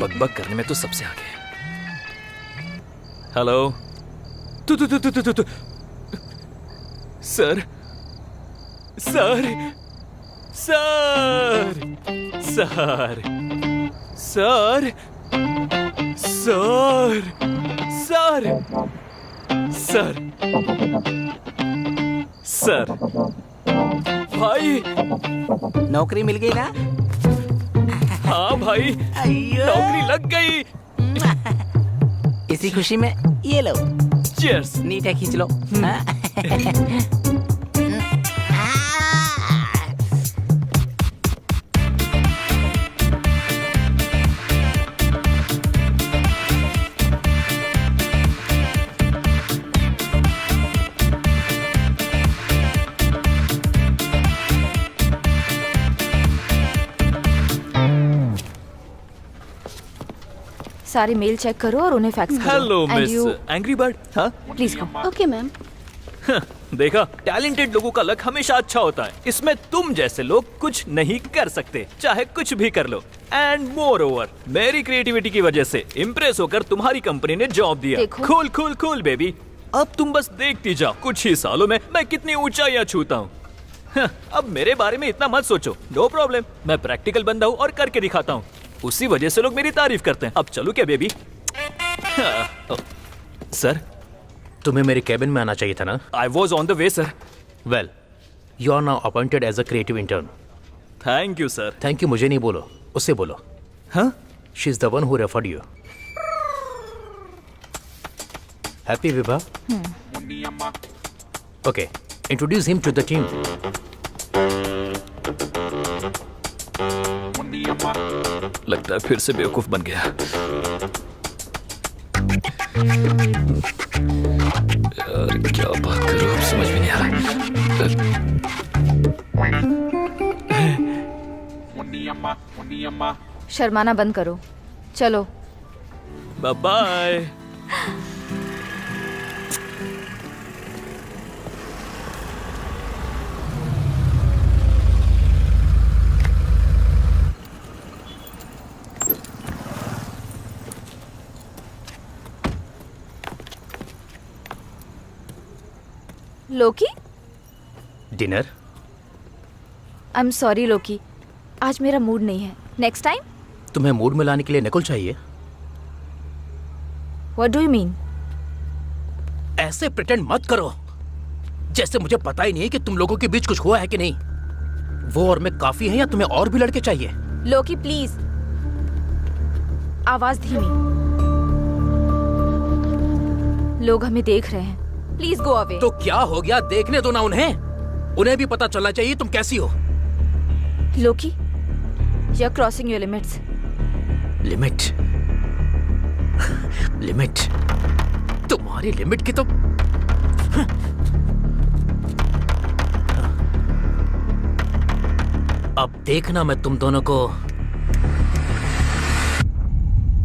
बकबक करने में तो सबसे आगे। हेलो, तू sir sir sir sir sir sir sir sir sir भाई, नौकरी मिल गई ना? हाँ भाई, नौकरी लग गई। इसी खुशी में ये लो, चीयर्स। नीचे खींच लो। सारे मेल चेक करो और उन्हें फैक्स करो। Hello And miss you- angry bird. हाँ प्लीज कम। Okay ma'am. देखा, टैलेंटेड लोगों का लक हमेशा अच्छा होता है। इसमें तुम जैसे लोग कुछ नहीं कर सकते, चाहे कुछ भी कर लो। एंड मोर ओवर, मेरी क्रिएटिविटी की वजह से इम्प्रेस होकर तुम्हारी कंपनी ने जॉब दिया। देखो। कूल कूल कूल बेबी, अब तुम बस देखती जाओ, कुछ ही सालों में मैं कितनी ऊंचाइयां छूता हूँ। अब मेरे बारे में इतना मत सोचो, नो प्रॉब्लम, मैं प्रैक्टिकल बंदा हूँ और करके दिखाता हूँ। उसी वजह से लोग मेरी तारीफ करते हैं। अब चलो क्या बेबी? सर, तुम्हें मेरे कैबिन में आना चाहिए था ना? I was on the way sir. Well, you are now appointed as a creative intern. Thank you sir. Thank you मुझे नहीं बोलो, उससे बोलो। हाँ, she is the one who referred you. Happy Vibha? Okay, introduce him to the team. लगता है फिर से बेवकूफ बन गया। यार क्या बात करूं, अब समझ में नहीं आ रहा। शर्माना बंद करो, चलो। Bye bye. Loki? Dinner? I am sorry Loki, आज मेरा मूड नहीं है। Next time? तुम्हें मूड में लाने के लिए नकुल चाहिए? What do you mean? ऐसे प्रिटेंड मत करो जैसे मुझे पता ही नहीं है कि तुम लोगों के बीच कुछ हुआ है कि नहीं। वो और मैं काफी हैं या तुम्हें और भी लड़के चाहिए? लोकी प्लीज, आवाज धीमी, लोग हमें देख रहे हैं, प्लीज गो अवे। तो क्या हो गया, देखने दो ना उन्हें। उन्हें भी पता चलना चाहिए तुम कैसी हो। Loki, you are crossing your limits. Limit? Limit? तुम्हारी लिमिट की तो अब देखना मैं तुम दोनों को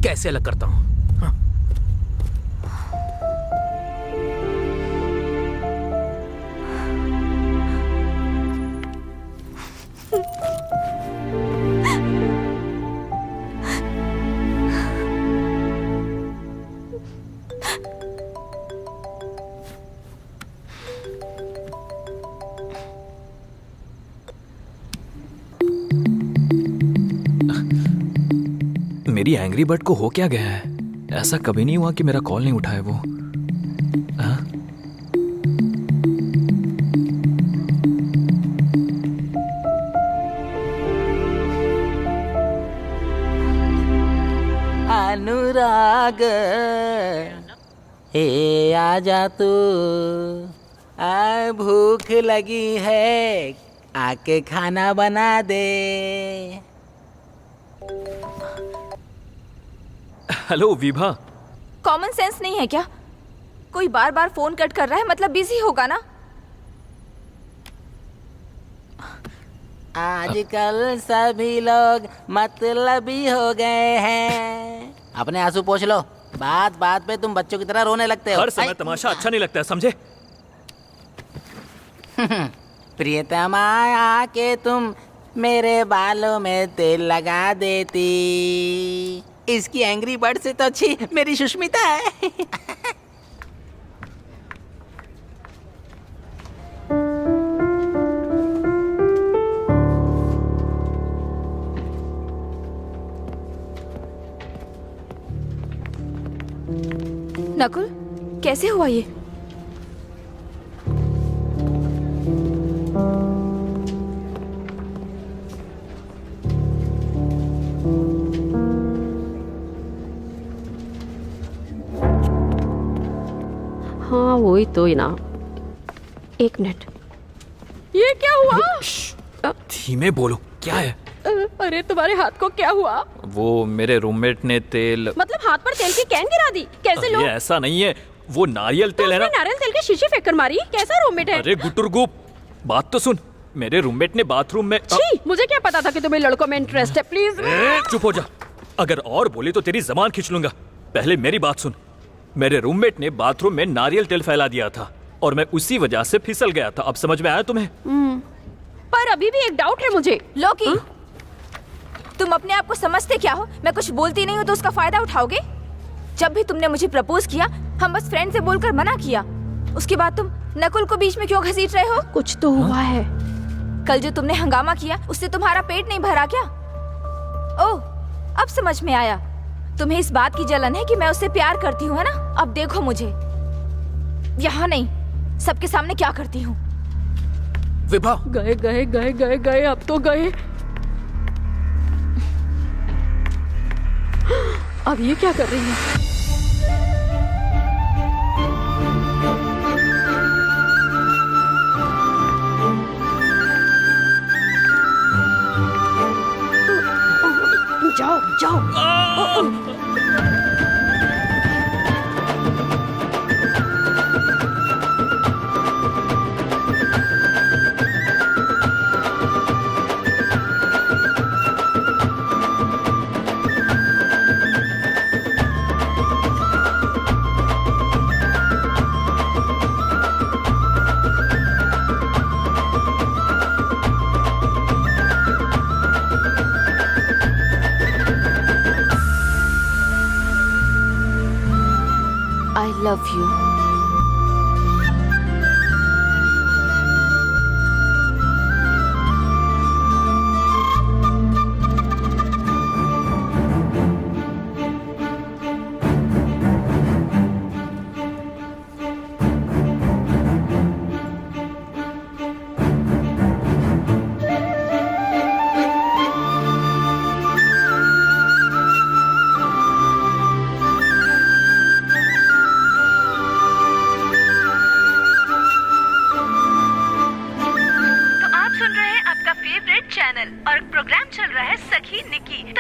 कैसे अलग करता हूं। मेरी एंग्री बर्ड को हो क्या गया है? ऐसा कभी नहीं हुआ कि मेरा कॉल नहीं उठाया वो। हाँ? अनुराग हे आजा तू, आ भूख लगी है, आके खाना बना दे। हेलो विभा। कॉमन सेंस नहीं है क्या? कोई बार बार फोन कट कर रहा है, मतलब बिजी होगा ना। आजकल सभी लोग मतलबी हो गए हैं। अपने आंसू पोंछ लो, बात बात पे तुम बच्चों की तरह रोने लगते हो। हर समय तमाशा अच्छा नहीं लगता है, समझे? प्रियतमा, आके तुम मेरे बालों में तेल लगा देती। इसकी एंग्री बर्ड से तो अच्छी मेरी सुष्मिता है। नकुल, कैसे हुआ ये? हाँ वही तो ही ना। एक मिनट, ये क्या हुआ? धीमे बोलो, क्या है? अरे तुम्हारे हाथ को क्या हुआ? वो मेरे रूममेट ने तेल, मतलब हाथ पर तेल की कैन गिरा दी? कैसे ये लोग? ऐसा नहीं है, वो नारियल तेल है ना। नारियल तेल की शीशी फेंक कर मारी? कैसा रूममेट है? अरे गुटुरगुप, बात तो सुन। मेरे रूममेट ने बाथरूम में छी, मुझे क्या पता था कि तुम्हें लड़कों में इंटरेस्ट है। प्लीज चुप हो जा। अगर और बोली तो तेरी जबान खींच लूंगा। पहले मेरी बात सुन। मेरे रूममेट ने बाथरूम में नारियल तेल फैला दिया था और मैं उसी वजह से फिसल गया था। अब समझ में आया तुम्हें? पर अभी भी एक डाउट है मुझे। लोकी, तुम अपने आप को समझते क्या हो? मैं कुछ बोलती नहीं हूँ तो उसका फायदा उठाओगे? जब भी तुमने मुझे प्रपोज किया, हम बस फ्रेंड से बोलकर मना किया। उसके बाद तुम नकुल को बीच में क्यों घसीट रहे हो? कुछ तो हुआ है। कल जो तुमने हंगामा किया, उससे तुम्हारा पेट नहीं भरा क्या? ओह, अब समझ में आया। तुम्हें इस बात की जलन है कि मैं उससे प्यार करती हूँ, है ना? अब देखो मुझे, यहाँ नहीं, सबके सामने क्या करती हूँ। विभा, गए गए गए गए गए, अब तो गए। अब ये क्या कर रही है? जाओ जाओ। I love you.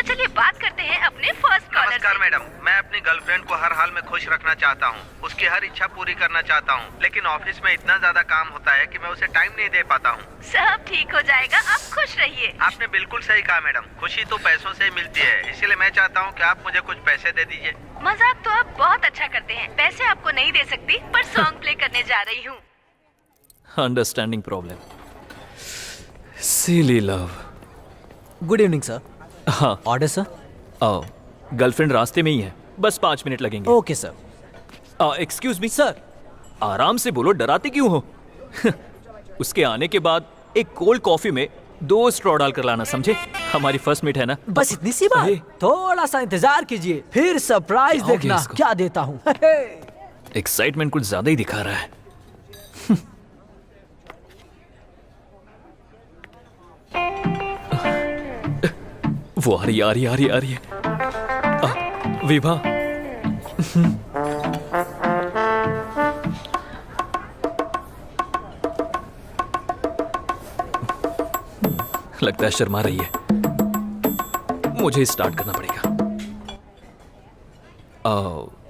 तो चलिए बात करते हैं अपने फर्स्ट कॉलर नमस्कार मैडम, मैं अपनी गर्लफ्रेंड को हर हाल में खुश रखना चाहता हूँ, उसकी हर इच्छा पूरी करना चाहता हूँ, लेकिन ऑफिस में इतना ज्यादा काम होता है कि मैं उसे टाइम नहीं दे पाता हूँ। सब ठीक हो जाएगा, आप खुश रहिए। आपने बिल्कुल सही कहा मैडम, खुशी तो पैसों से ही मिलती है, इसीलिए मैं चाहता हूँ कि आप मुझे कुछ पैसे दे दीजिए। मजाक तो आप बहुत अच्छा करते हैं, पैसे आपको नहीं दे सकती, पर सॉन्ग प्ले करने जा रही हूँ। अंडरस्टैंडिंग प्रॉब्लम, सिली लव। Good evening sir. हाँ, ऑर्डर सर। आओ, गर्लफ्रेंड रास्ते में ही है, बस 5 मिनट लगेंगे। Okay sir. Excuse me sir. आराम से बोलो, डराते क्यों हो? उसके आने के बाद एक कोल्ड कॉफी में 2 स्ट्रॉ डाल कर लाना, समझे? हमारी फर्स्ट मीट है ना। बस इतनी सी बात, थोड़ा सा इंतजार कीजिए, फिर सरप्राइज क्या हो गया देखना इसको? क्या देता हूँ। एक्साइटमेंट कुछ ज्यादा ही दिखा रहा है। वो आ रही है। विभा, लगता है शर्मा रही है, मुझे स्टार्ट करना पड़ेगा।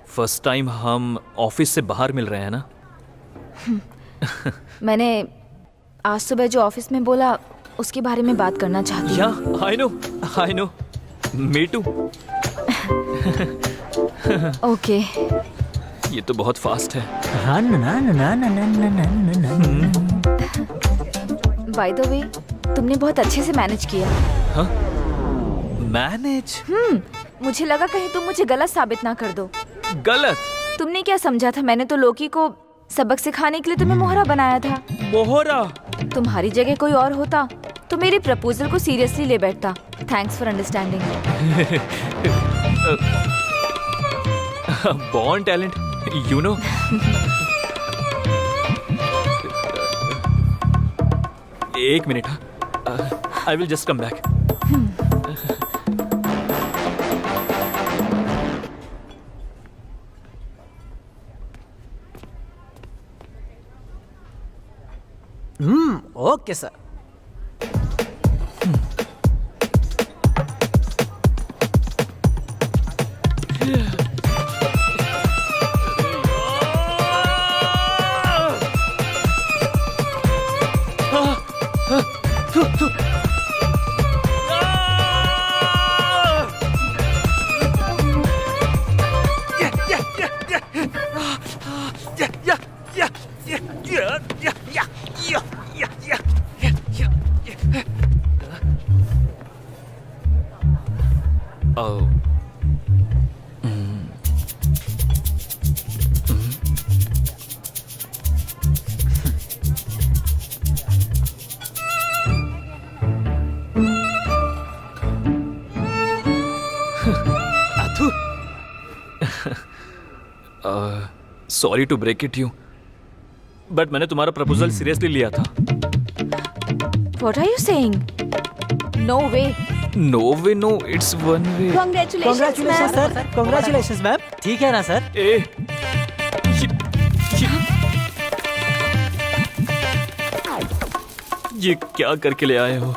फर्स्ट टाइम हम ऑफिस से बाहर मिल रहे हैं ना। मैंने आज सुबह जो ऑफिस में बोला उसके बारे में बात करना चाहती या I know me too. Okay. ये तो बहुत फास्ट है। बाय द वे, तुमने बहुत अच्छे से मैनेज किया। हाँ? मैनेज? मुझे लगा कहीं तुम मुझे गलत साबित ना कर दो। गलत? तुमने क्या समझा था? मैंने तो लोकी को सबक सिखाने के लिए तुम्हें मोहरा बनाया था। मोहरा? तुम्हारी जगह कोई और होता तो मेरे प्रपोजल को सीरियसली ले बैठता। Thanks for understanding. Born talent, you know. एक minute, I will just come back. Okay sir. Sorry to break it you, but मैंने तुम्हारा प्रपोजल सीरियसली लिया था। What are you saying? No way. No way, no, it's one way. Congratulations, sir. Congratulations ma'am. ठीक है ना sir? ये क्या करके ले आए हो?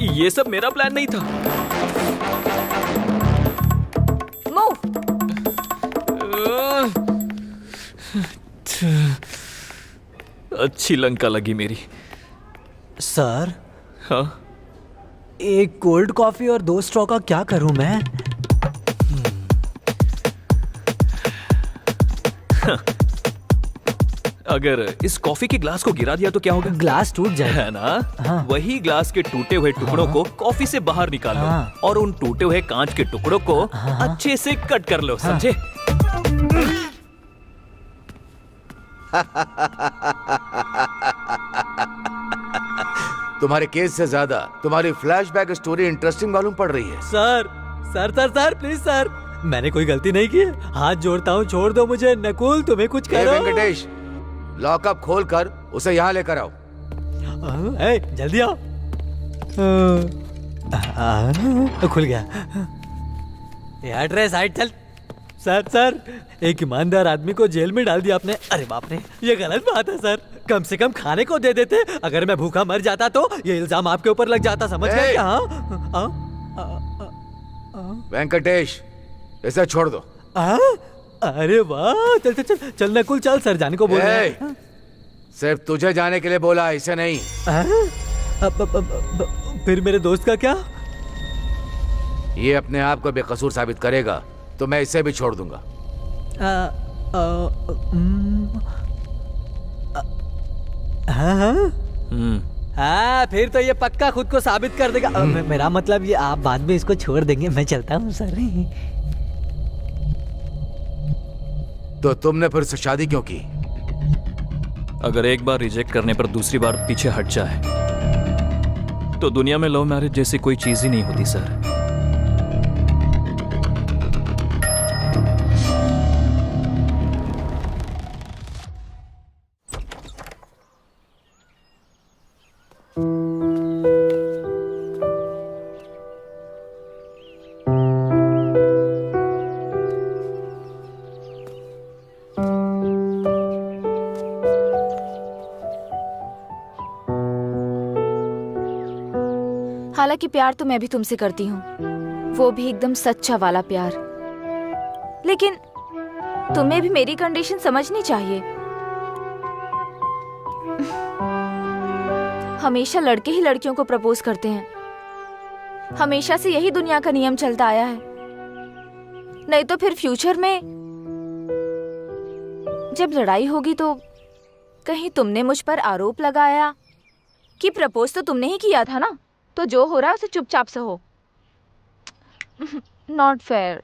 ये सब मेरा प्लान नहीं था। अच्छी लंका लगी मेरी। सर। हाँ? एक कोल्ड कॉफी और 2 स्ट्रॉ का क्या करूं मैं? अगर इस कॉफी के ग्लास को गिरा दिया तो क्या होगा? ग्लास टूट जाएगा, है ना? हाँ। वही ग्लास के टूटे हुए टुकड़ों को कॉफी से बाहर निकाल लो और उन टूटे हुए कांच के टुकड़ों को अच्छे से कट कर लो, समझे? तुम्हारे केस से ज्यादा तुम्हारी फ्लैशबैक स्टोरी इंटरेस्टिंग मालूम पड़ रही है। Sir sir sir sir please sir, मैंने कोई गलती नहीं की, हाथ जोड़ता हूँ, छोड़ दो मुझे। नकुल तुम्हें कुछ करो। वेंकटेश, लॉकअप खोल कर उसे यहाँ लेकर आओ। जल्दी आओ। खुल गया। एड्रेस साइड चल। सर एक ईमानदार आदमी को जेल में डाल दिया आपने। अरे बाप रे, ये गलत बात है सर। कम से कम खाने को दे देते। अगर मैं भूखा मर जाता तो ये इल्जाम आपके ऊपर लग जाता, समझ गए क्या? वेंकटेश, इसे छोड़ दो। अरे वाह, चल चल चल चल नकुल, चल सर जाने को बोल रहे हैं। सिर्फ तुझे जाने के लिए बोला, इसे नहीं। फिर मेरे दोस्त का क्या? ये अपने आप को बेकसूर साबित करेगा तो मैं इसे भी छोड़ दूंगा। हाँ, फिर तो ये पक्का खुद को साबित कर देगा। मेरा मतलब ये आप बाद में इसको छोड़ देंगे, मैं चलता हूँ सर। तो तुमने फिर से शादी क्यों की? अगर एक बार रिजेक्ट करने पर दूसरी बार पीछे हट जाए तो दुनिया में लव मैरिज जैसी कोई चीज ही नहीं होती सर। हालांकि प्यार तो मैं भी तुमसे करती हूँ, वो भी एकदम सच्चा वाला प्यार। लेकिन तुम्हें भी मेरी कंडीशन समझनी चाहिए। हमेशा लड़के ही लड़कियों को प्रपोज करते हैं, हमेशा से यही दुनिया का नियम चलता आया है। नहीं तो फिर फ्यूचर में जब लड़ाई होगी तो कहीं तुमने मुझ पर आरोप लगाया कि प्रपोज तो तुमने ही किया था ना, तो जो हो रहा है उसे चुपचाप से हो। Not fair.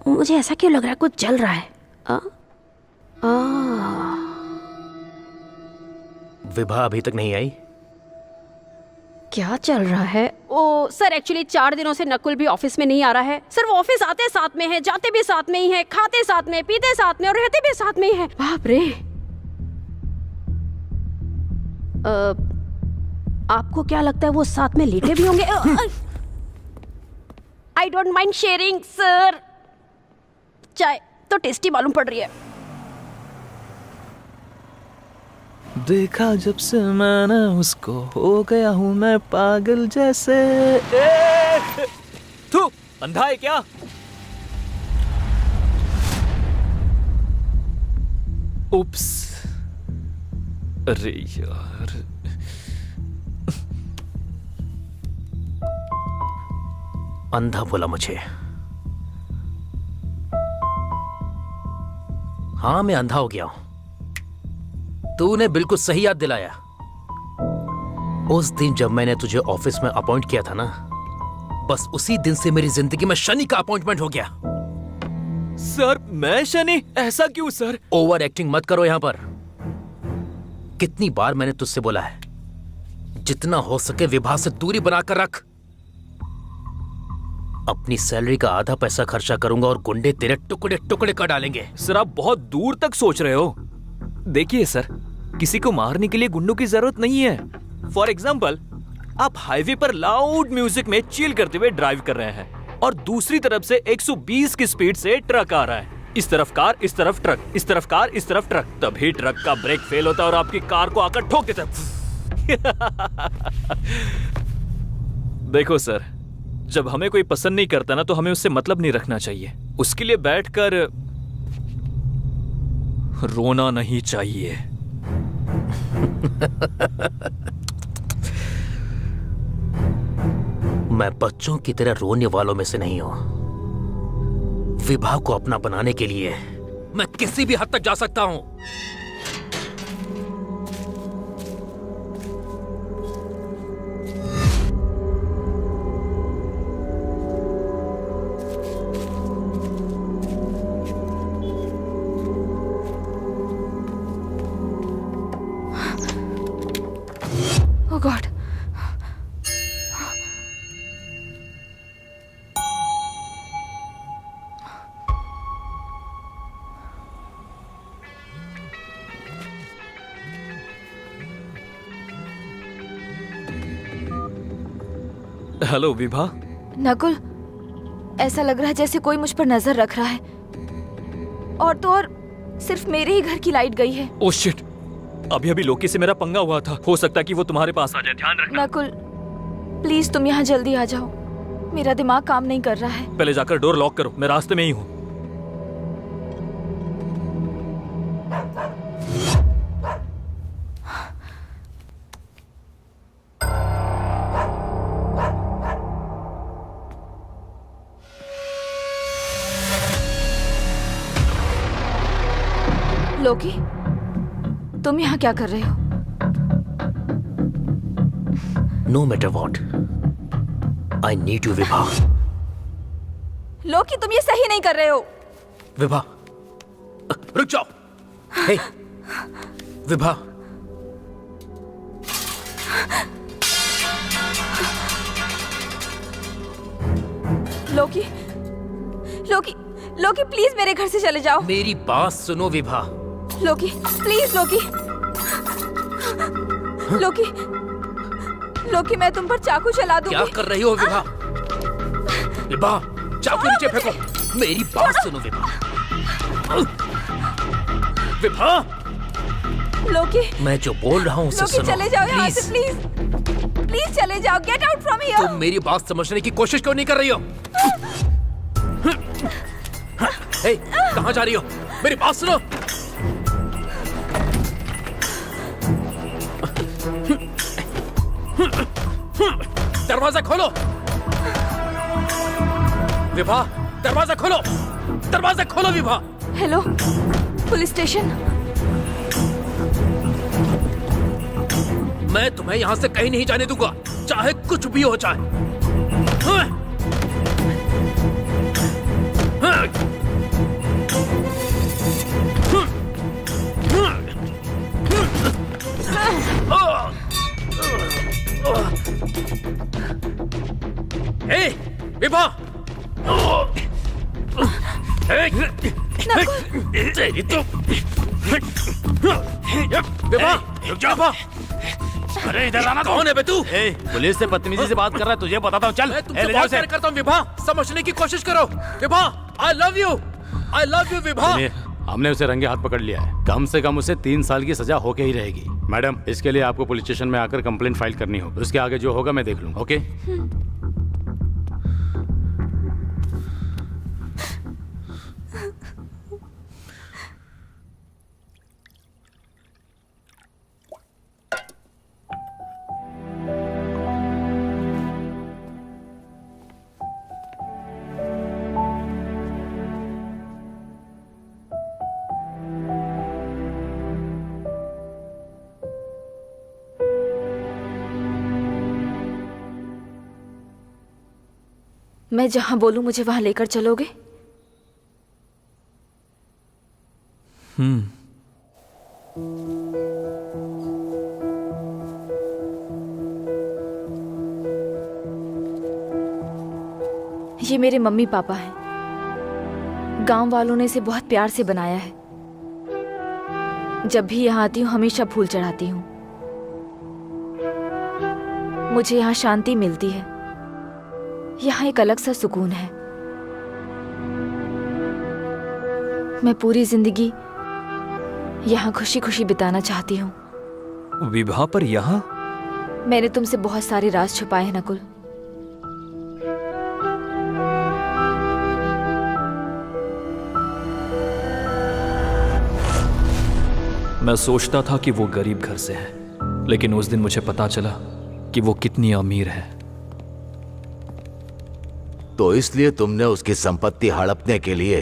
मुझे ऐसा क्यों लग रहा है कुछ चल रहा है? विभा अभी तक नहीं आई? क्या चल रहा है? ओ सर, एक्चुअली 4 दिनों से नकुल भी ऑफिस में नहीं आ रहा है सर। वो ऑफिस आते साथ में है, जाते भी साथ में ही है, खाते साथ में, पीते साथ में और रहते भी साथ में ही है। बाप रे। आपको क्या लगता है वो साथ में लेटे भी होंगे? I don't mind sharing sir. चाय तो टेस्टी मालूम पड़ रही है। देखा जब से मैंने उसको, हो गया हूं मैं पागल जैसे। तू अंधा है क्या? उप्स, अरे यार। अंधा बोला मुझे। हाँ, मैं अंधा हो गया हूं। तूने बिल्कुल सही याद दिलाया। उस दिन जब मैंने तुझे ऑफिस में अपॉइंट किया था ना, बस उसी दिन से मेरी जिंदगी में शनि का अपॉइंटमेंट हो गया। सर मैं शनि? ऐसा क्यों सर? ओवर एक्टिंग मत करो यहाँ पर। कितनी बार मैंने तुझसे बोला है, जितना हो सके विभा से दूरी बनाकर रख। अपनी सैलरी का आधा पैसा खर्चा करूंगा और गुंडे तेरे टुकड़े टुकड़े कर डालेंगे। सर आप बहुत दूर तक सोच रहे हो। देखिए सर, किसी को मारने के लिए गुंडों की जरूरत नहीं है। फॉर एग्जाम्पल, आप हाईवे पर लाउड म्यूजिक में चिल करते हुए ड्राइव कर रहे हैं और दूसरी तरफ से 120 की स्पीड से ट्रक आ रहा है। इस तरफ कार, इस तरफ ट्रक, इस तरफ कार, इस तरफ ट्रक। तभी ट्रक का ब्रेक फेल होता है और आपकी कार को आकर ठोक देता है। देखो सर, जब हमें कोई पसंद नहीं करता ना, तो हमें उससे मतलब नहीं रखना चाहिए। उसके लिए बैठकर रोना नहीं चाहिए। मैं बच्चों की तरह रोने वालों में से नहीं हूं। विभा को अपना बनाने के लिए मैं किसी भी हद तक जा सकता हूं। Oh God. Hello Vibha. Nakul, ऐसा लग रहा है जैसे कोई मुझ पर नजर रख रहा है। और तो और सिर्फ मेरे ही घर की लाइट गई है। ओह शिट, अभी अभी लोकी से मेरा पंगा हुआ था। हो सकता है कि वो तुम्हारे पास आ जाए, ध्यान रखना। नकुल, प्लीज तुम यहाँ जल्दी आ जाओ। मेरा दिमाग काम नहीं कर रहा है। पहले जाकर डोर लॉक करो, मैं रास्ते में ही हूँ। लोकी, तुम यहाँ क्या कर रहे हो? No matter what, I need you Vibha. Loki, तुम ये सही नहीं कर रहे हो। विभा, रुक जाओ। हे, विभा। लोकी, लोकी, लोकी प्लीज मेरे घर से चले जाओ। मेरी बात सुनो विभा। लोकी प्लीज, लोकी, लोकी, लोकी मैं तुम पर चाकू चला दूंगी। क्या कर रही हो विभा? विभा, चाकू नीचे फेंको। मेरी बात सुनो विभा। विभा, लोकी, मैं जो बोल रहा हूँ उसे लोकी सुनो। चले जाओ यहाँ से, प्लीज। प्लीज प्लीज चले जाओ। Get out from here. तुम मेरी बात समझने की कोशिश क्यों नहीं कर रही हो? हे, कहाँ जा रही हो? मेरी बात सुनो। दरवाजा खोलो। विभा, दरवाजा खोलो। दरवाजा खोलो विभा। Hello, police station. मैं तुम्हें यहाँ से कहीं नहीं जाने दूंगा, चाहे कुछ भी हो जाए। ए, विभा! तेरी तो विभा, रुक जा विभा। अरे इधर आना। कौन है बे तू? पुलिस से बदतमीजी से बात कर रहा है, तुझे बताता हूँ। चल, मैं तुमसे बात कर करता हूँ विभा, समझने की कोशिश करो। Vibha, I love you Vibha. हमने उसे रंगे हाथ पकड़ लिया है। कम से कम उसे 3 साल की सजा होके ही रहेगी। मैडम, इसके लिए आपको पुलिस स्टेशन में आकर कंप्लेंट फाइल करनी होगी। उसके आगे जो होगा मैं देख लूंगा। ओके? मैं जहां बोलूं मुझे वहां लेकर चलोगे? ये मेरे मम्मी पापा हैं। गांव वालों ने इसे बहुत प्यार से बनाया है। जब भी यहाँ आती हूँ हमेशा फूल चढ़ाती हूँ। मुझे यहाँ शांति मिलती है। यहाँ एक अलग सा सुकून है। मैं पूरी जिंदगी यहाँ खुशी खुशी बिताना चाहती हूँ। विवाह पर यहाँ? मैंने तुमसे बहुत सारे राज छुपाए हैं नकुल। मैं सोचता था कि वो गरीब घर से है, लेकिन उस दिन मुझे पता चला कि वो कितनी अमीर है। तो इसलिए तुमने उसकी संपत्ति हड़पने के लिए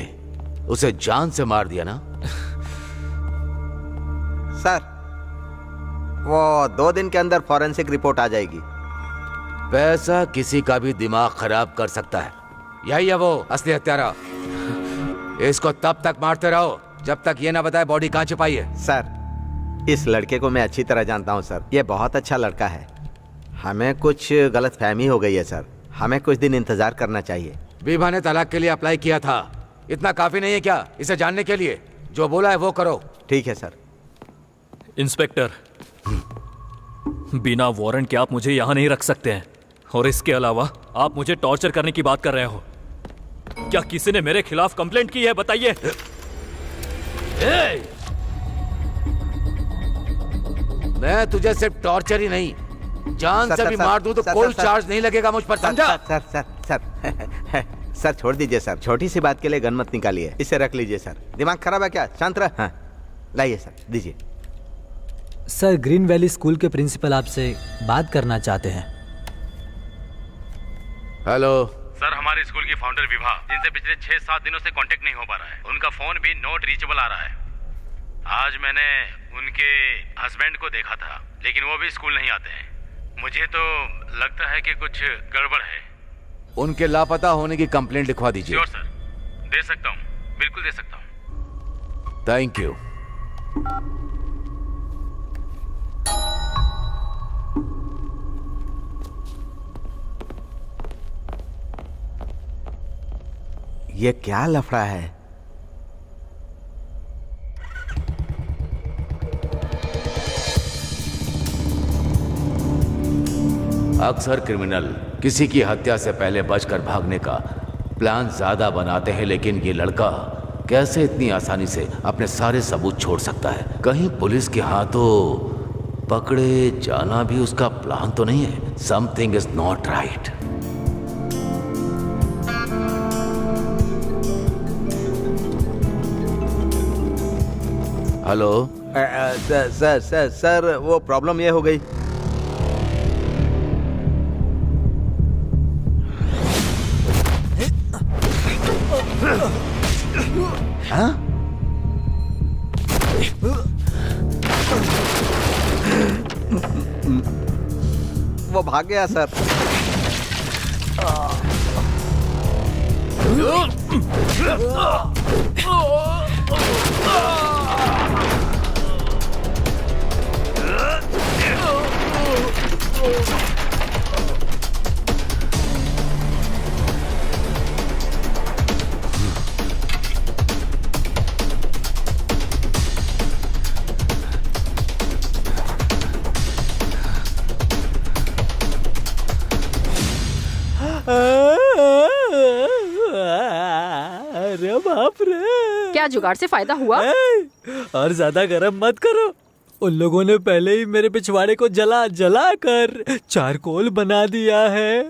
उसे जान से मार दिया ना? सर, वो 2 दिन के अंदर फॉरेंसिक रिपोर्ट आ जाएगी। पैसा किसी का भी दिमाग खराब कर सकता है। यही है वो असली हत्यारा। इसको तब तक मारते रहो जब तक ये ना बताए बॉडी कहाँ छुपाई है। सर, इस लड़के को मैं अच्छी तरह जानता हूँ सर। ये बहुत अच्छा लड़का है। हमें कुछ गलतफहमी हो गई है सर। हमें कुछ दिन इंतजार करना चाहिए। विभा ने तलाक के लिए अप्लाई किया था। इतना काफी नहीं है क्या इसे जानने के लिए? जो बोला है वो करो। ठीक है सर। इंस्पेक्टर, बिना वारंट के आप मुझे यहाँ नहीं रख सकते हैं। और इसके अलावा आप मुझे टॉर्चर करने की बात कर रहे हो। क्या किसी ने मेरे खिलाफ कंप्लेंट की है? बताइए। मैं तुझे सिर्फ टॉर्चर ही नहीं, जान से भी मार दूं तो कोई चार्ज नहीं लगेगा मुझ पर, समझा? सर सर सर सर छोड़ दीजिए सर। छोटी सी बात के लिए गन मत निकालिए। इसे रख लीजिए सर। दिमाग खराब है क्या? शांत रह। हाँ, लाइए सर, दीजिए। सर, ग्रीन वैली स्कूल के प्रिंसिपल आपसे बात करना चाहते हैं। हेलो सर, हमारे स्कूल की फाउंडर विभा, जिनसे पिछले 6-7 दिनों से कांटेक्ट नहीं हो पा रहा है, उनका फोन भी नॉट रीचेबल आ रहा है। आज मैंने उनके हस्बैंड को देखा था, लेकिन वो भी स्कूल नहीं आते हैं। मुझे तो लगता है कि कुछ गड़बड़ है। उनके लापता होने की कंप्लेंट लिखवा दीजिए। श्योर सर, दे सकता हूँ, बिल्कुल दे सकता हूँ। Thank you. ये क्या लफड़ा है? अक्सर क्रिमिनल किसी की हत्या से पहले बचकर भागने का प्लान ज्यादा बनाते हैं, लेकिन ये लड़का कैसे इतनी आसानी से अपने सारे सबूत छोड़ सकता है? कहीं पुलिस के हाथों पकड़े जाना भी उसका प्लान तो नहीं है? Something is not right. Hello sir sir sir, वो प्रॉब्लम ये हो गई। हाँ? वो भाग गया सर। अरे बाप रे! क्या जुगाड़ से फायदा हुआ? और ज्यादा गरम मत करो। उन लोगों ने पहले ही मेरे पिछवाड़े को जला जला कर चारकोल बना दिया है।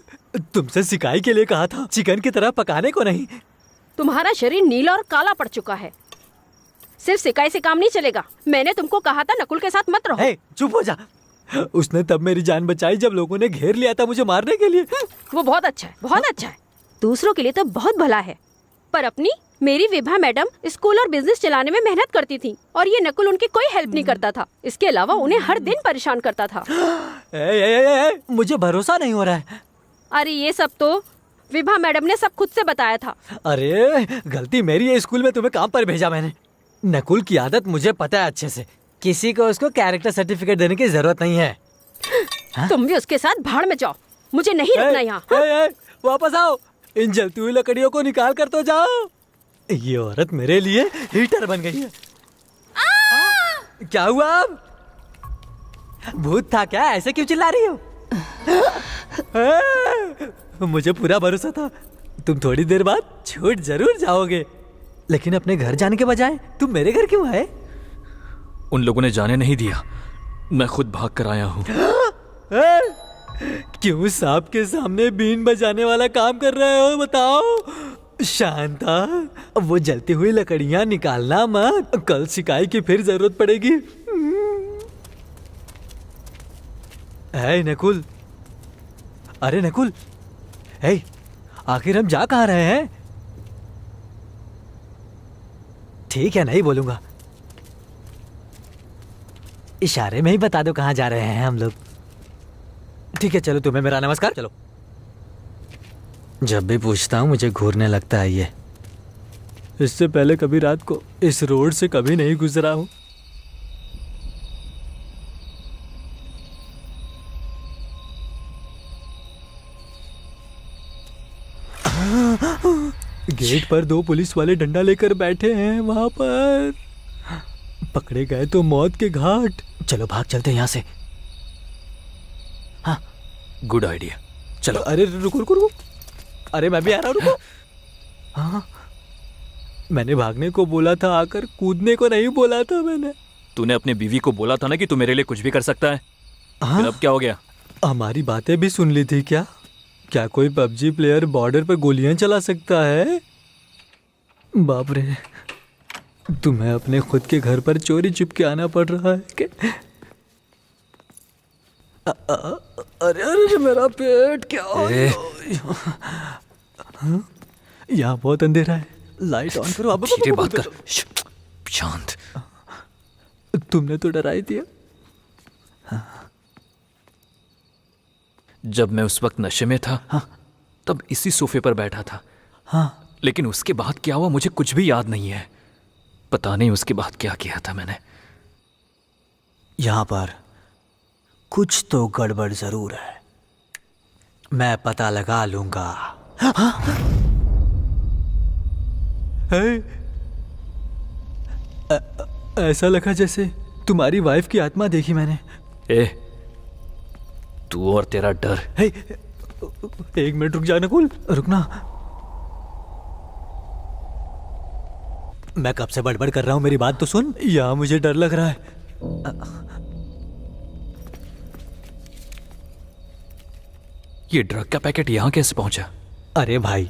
तुमसे सिकाई के लिए कहा था, चिकन की तरह पकाने को नहीं। तुम्हारा शरीर नीला और काला पड़ चुका है। सिर्फ सिकाई से काम नहीं चलेगा। मैंने तुमको कहा था नकुल के साथ मत रहो। चुप हो जा। उसने तब मेरी जान बचाई जब लोगों ने घेर लिया था मुझे मारने के लिए। वो बहुत अच्छा है, बहुत अच्छा है। दूसरों के लिए तो बहुत भला है, पर अपनी मेरी विभा मैडम स्कूल और बिजनेस चलाने में मेहनत करती थी और ये नकुल उनकी कोई हेल्प नहीं करता था। इसके अलावा उन्हें हर दिन परेशान करता था। मुझे भरोसा नहीं हो रहा है। अरे ये सब तो विभा मैडम ने सब खुद से बताया था। अरे गलती मेरी है, स्कूल में तुम्हें काम पर भेजा मैंने। नकुल की आदत मुझे पता है अच्छे से। किसी को उसको कैरेक्टर सर्टिफिकेट देने की जरूरत नहीं है। तुम भी उसके साथ भाड़ में जाओ, मुझे नहीं रुकना यहाँ। वापस आओ, इन जलती हुई लकड़ियों को निकाल कर तो जाओ। ये औरत मेरे लिए हीटर बन गई है। क्या हुआ अब? भूत था क्या? ऐसे क्यों चिल्ला रही हो? मुझे पूरा भरोसा था तुम थोड़ी देर बाद छूट जरूर जाओगे, लेकिन अपने घर जाने के बजाय तुम मेरे घर क्यों आए? उन लोगों ने जाने नहीं दिया, मैं खुद भाग कर आया हूँ। क्यों सांप के सामने बीन बजाने वाला काम कर रहे हो बताओ? शांता, वो जलती हुई लकड़ियां निकालना मत, कल सिकाई की फिर जरूरत पड़ेगी। है नकुल, अरे नकुल, है आखिर हम जा कहाँ रहे हैं? ठीक है, नहीं बोलूंगा, इशारे में ही बता दो कहाँ जा रहे हैं हम लोग। ठीक है चलो, तुम्हें मेरा नमस्कार। चलो, जब भी पूछता हूँ मुझे घूरने लगता है ये। इससे पहले कभी रात को इस रोड से कभी नहीं गुजरा हूँ। गेट पर 2 पुलिस वाले डंडा लेकर बैठे हैं, वहां पर पकड़े गए तो मौत के घाट। चलो भाग चलते हैं यहाँ से। हाँ, गुड आइडिया, चलो। अरे रुको रुको रुको, अरे मैं भी आ रहा हूँ, रुको। हाँ, मैंने भागने को बोला था, आकर कूदने को नहीं बोला था मैंने। तूने अपने बीवी को बोला था ना कि तू मेरे लिए कुछ भी कर सकता है। हाँ? फिर अब क्या हो गया? हमारी बातें भी सुन ली थी क्या? क्या कोई पबजी प्लेयर बॉर्डर पर गोलियां चला सकता है? बाप रे, तुम्हें अपने खुद के घर पर चोरी चुप के आना पड़ रहा है कि? अरे अरे मेरा पेट क्या? यहाँ बहुत अंधेरा है, लाइट ऑन करो। अब धीरे बात कर, शांत। तुमने तो डरा ही दिया। जब मैं उस वक्त नशे में था, हाँ, तब इसी सोफे पर बैठा था। हाँ, लेकिन उसके बाद क्या हुआ मुझे कुछ भी याद नहीं है। पता नहीं उसके बाद क्या किया था मैंने। यहाँ पर कुछ तो गड़बड़ जरूर है, मैं पता लगा लूंगा। हाँ? ऐसा लगा जैसे तुम्हारी वाइफ की आत्मा देखी मैंने। ए, तू और तेरा डर। एक मिनट रुक जा नकुल, रुकना। मैं कब से बड़बड़ कर रहा हूं, मेरी बात तो सुन। यहाँ मुझे डर लग रहा है। ये ड्रग का पैकेट यहाँ कैसे पहुंचा? अरे भाई,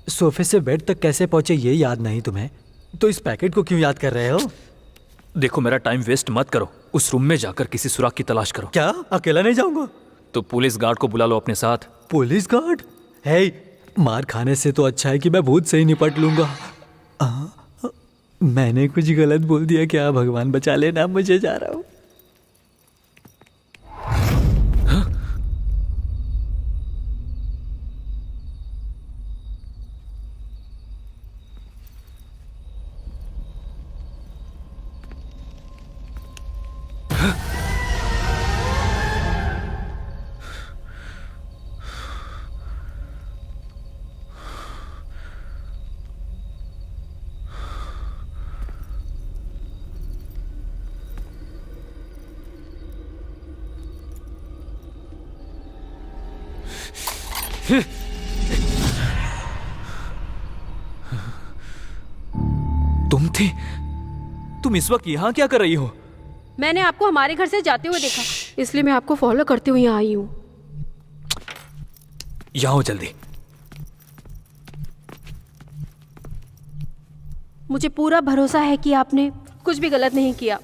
सोफे से बेड तक कैसे पहुंचे ये याद नहीं तुम्हें, तो इस पैकेट को क्यों याद कर रहे हो? देखो, मेरा टाइम वेस्ट मत करो, उस रूम में जाकर किसी सुराग की तलाश करो। क्या अकेला नहीं जाऊंगा? तो पुलिस गार्ड को बुला लो अपने साथ। Police guard? है, मार खाने से तो अच्छा है कि मैं भूत से ही निपट लूंगा। मैंने कुछ गलत बोल दिया क्या? भगवान बचा लेना, मुझे जा रहा हूं। तुम थी? तुम इस वक्त यहाँ क्या कर रही हो? मैंने आपको हमारे घर से जाते हुए देखा, इसलिए मैं आपको फॉलो करते हुए यहाँ आई हूँ। यहाँ हो जल्दी। मुझे पूरा भरोसा है कि आपने कुछ भी गलत नहीं किया।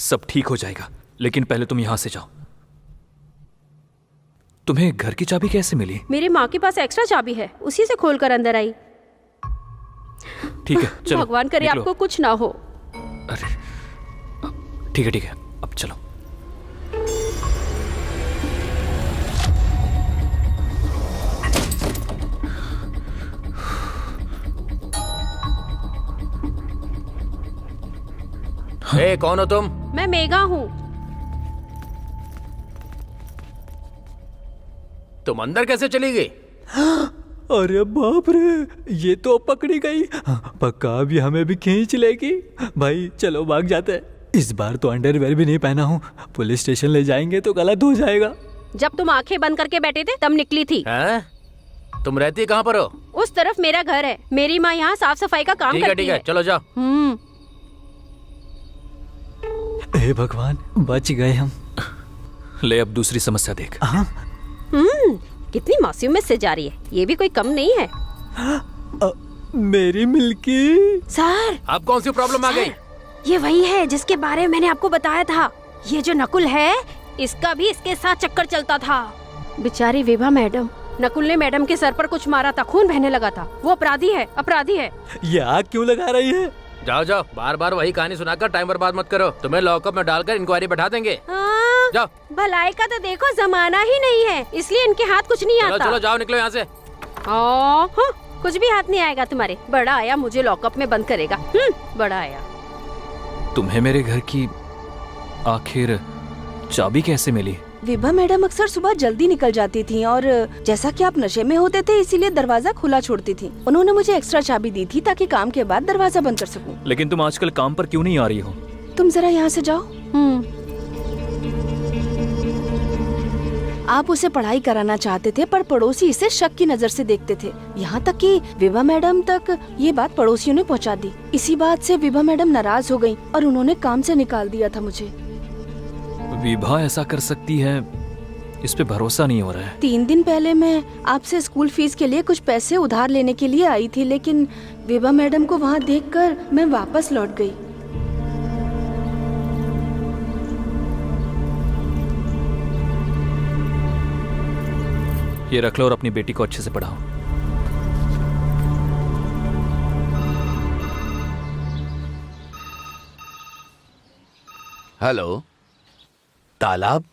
सब ठीक हो जाएगा, लेकिन पहले तुम यहाँ से जाओ। तुम्हें घर की चाबी कैसे मिली? मेरी माँ के पास एक्स्ट्रा चाबी है, उसी से खोलकर अंदर आई। ठीक है, चलो। भगवान करे निकलो। आपको कुछ ना हो। अरे ठीक है, अब चलो। ए, कौन हो तुम? मैं मेघा हूँ। तुम अंदर कैसे चली गई? अरे बाप रे, ये तो पकड़ी गई। पक्का अभी हमें भी खींच लेगी। भाई चलो भाग जाते हैं। इस बार तो अंडरवेयर भी नहीं पहना हूँ, पुलिस स्टेशन ले जाएंगे तो गलत हो जाएगा। जब तुम आंखें बंद करके बैठे थे तब निकली थी। हैं? तुम रहती कहाँ पर हो? उस तरफ मेरा घर है, मेरी माँ यहाँ साफ सफाई का काम करती ठीक है, चलो जाओ। हे भगवान, बच गए हम। ले अब दूसरी समस्या देख। कितनी मासूमियत से जा रही है, ये भी कोई कम नहीं है। मेरी मिल्की। सर, अब कौन सी प्रॉब्लम आ गई? ये वही है जिसके बारे में मैंने आपको बताया था। ये जो नकुल है, इसका भी इसके साथ चक्कर चलता था। बेचारी विभा मैडम, नकुल ने मैडम के सर पर कुछ मारा था, खून बहने लगा था। वो अपराधी है, अपराधी है। ये आग क्यों लगा रही है? जाओ जाओ, बार बार वही कहानी सुनाकर टाइम बर्बाद मत करो। तुम्हें लॉकअप में डालकर इंक्वायरी बैठा देंगे। जाओ। भलाई का तो देखो जमाना ही नहीं है, इसलिए इनके हाथ कुछ नहीं आता। चलो जाओ, निकलो यहाँ से। कुछ भी हाथ नहीं आएगा तुम्हारे। बड़ा आया मुझे लॉकअप में बंद करेगा। बड़ा आया। तुम्हें मेरे घर की आखिर चाबी कैसे मिली? विभा मैडम अक्सर सुबह जल्दी निकल जाती थी और जैसा कि आप नशे में होते थे इसीलिए दरवाजा खुला छोड़ती थी। उन्होंने मुझे एक्स्ट्रा चाबी दी थी ताकि काम के बाद दरवाजा बंद कर सकूं। लेकिन तुम आजकल काम पर क्यों नहीं आ रही हो? तुम जरा यहाँ से जाओ। आप उसे पढ़ाई कराना चाहते थे पर पड़ोसी इसे शक की नजर से देखते थे। यहाँ तक कि विभा मैडम तक ये बात पड़ोसियों ने पहुँचा दी। इसी बात से विभा मैडम नाराज हो गयी और उन्होंने काम से निकाल दिया था मुझे। विभा ऐसा कर सकती है, इस पे भरोसा नहीं हो रहा है। 3 दिन पहले मैं आपसे स्कूल फीस के लिए कुछ पैसे उधार लेने के लिए आई थी, लेकिन विभा मैडम को वहाँ देखकर मैं वापस लौट गई। ये रख लो और अपनी बेटी को अच्छे से पढ़ाओ। हेलो, तालाब?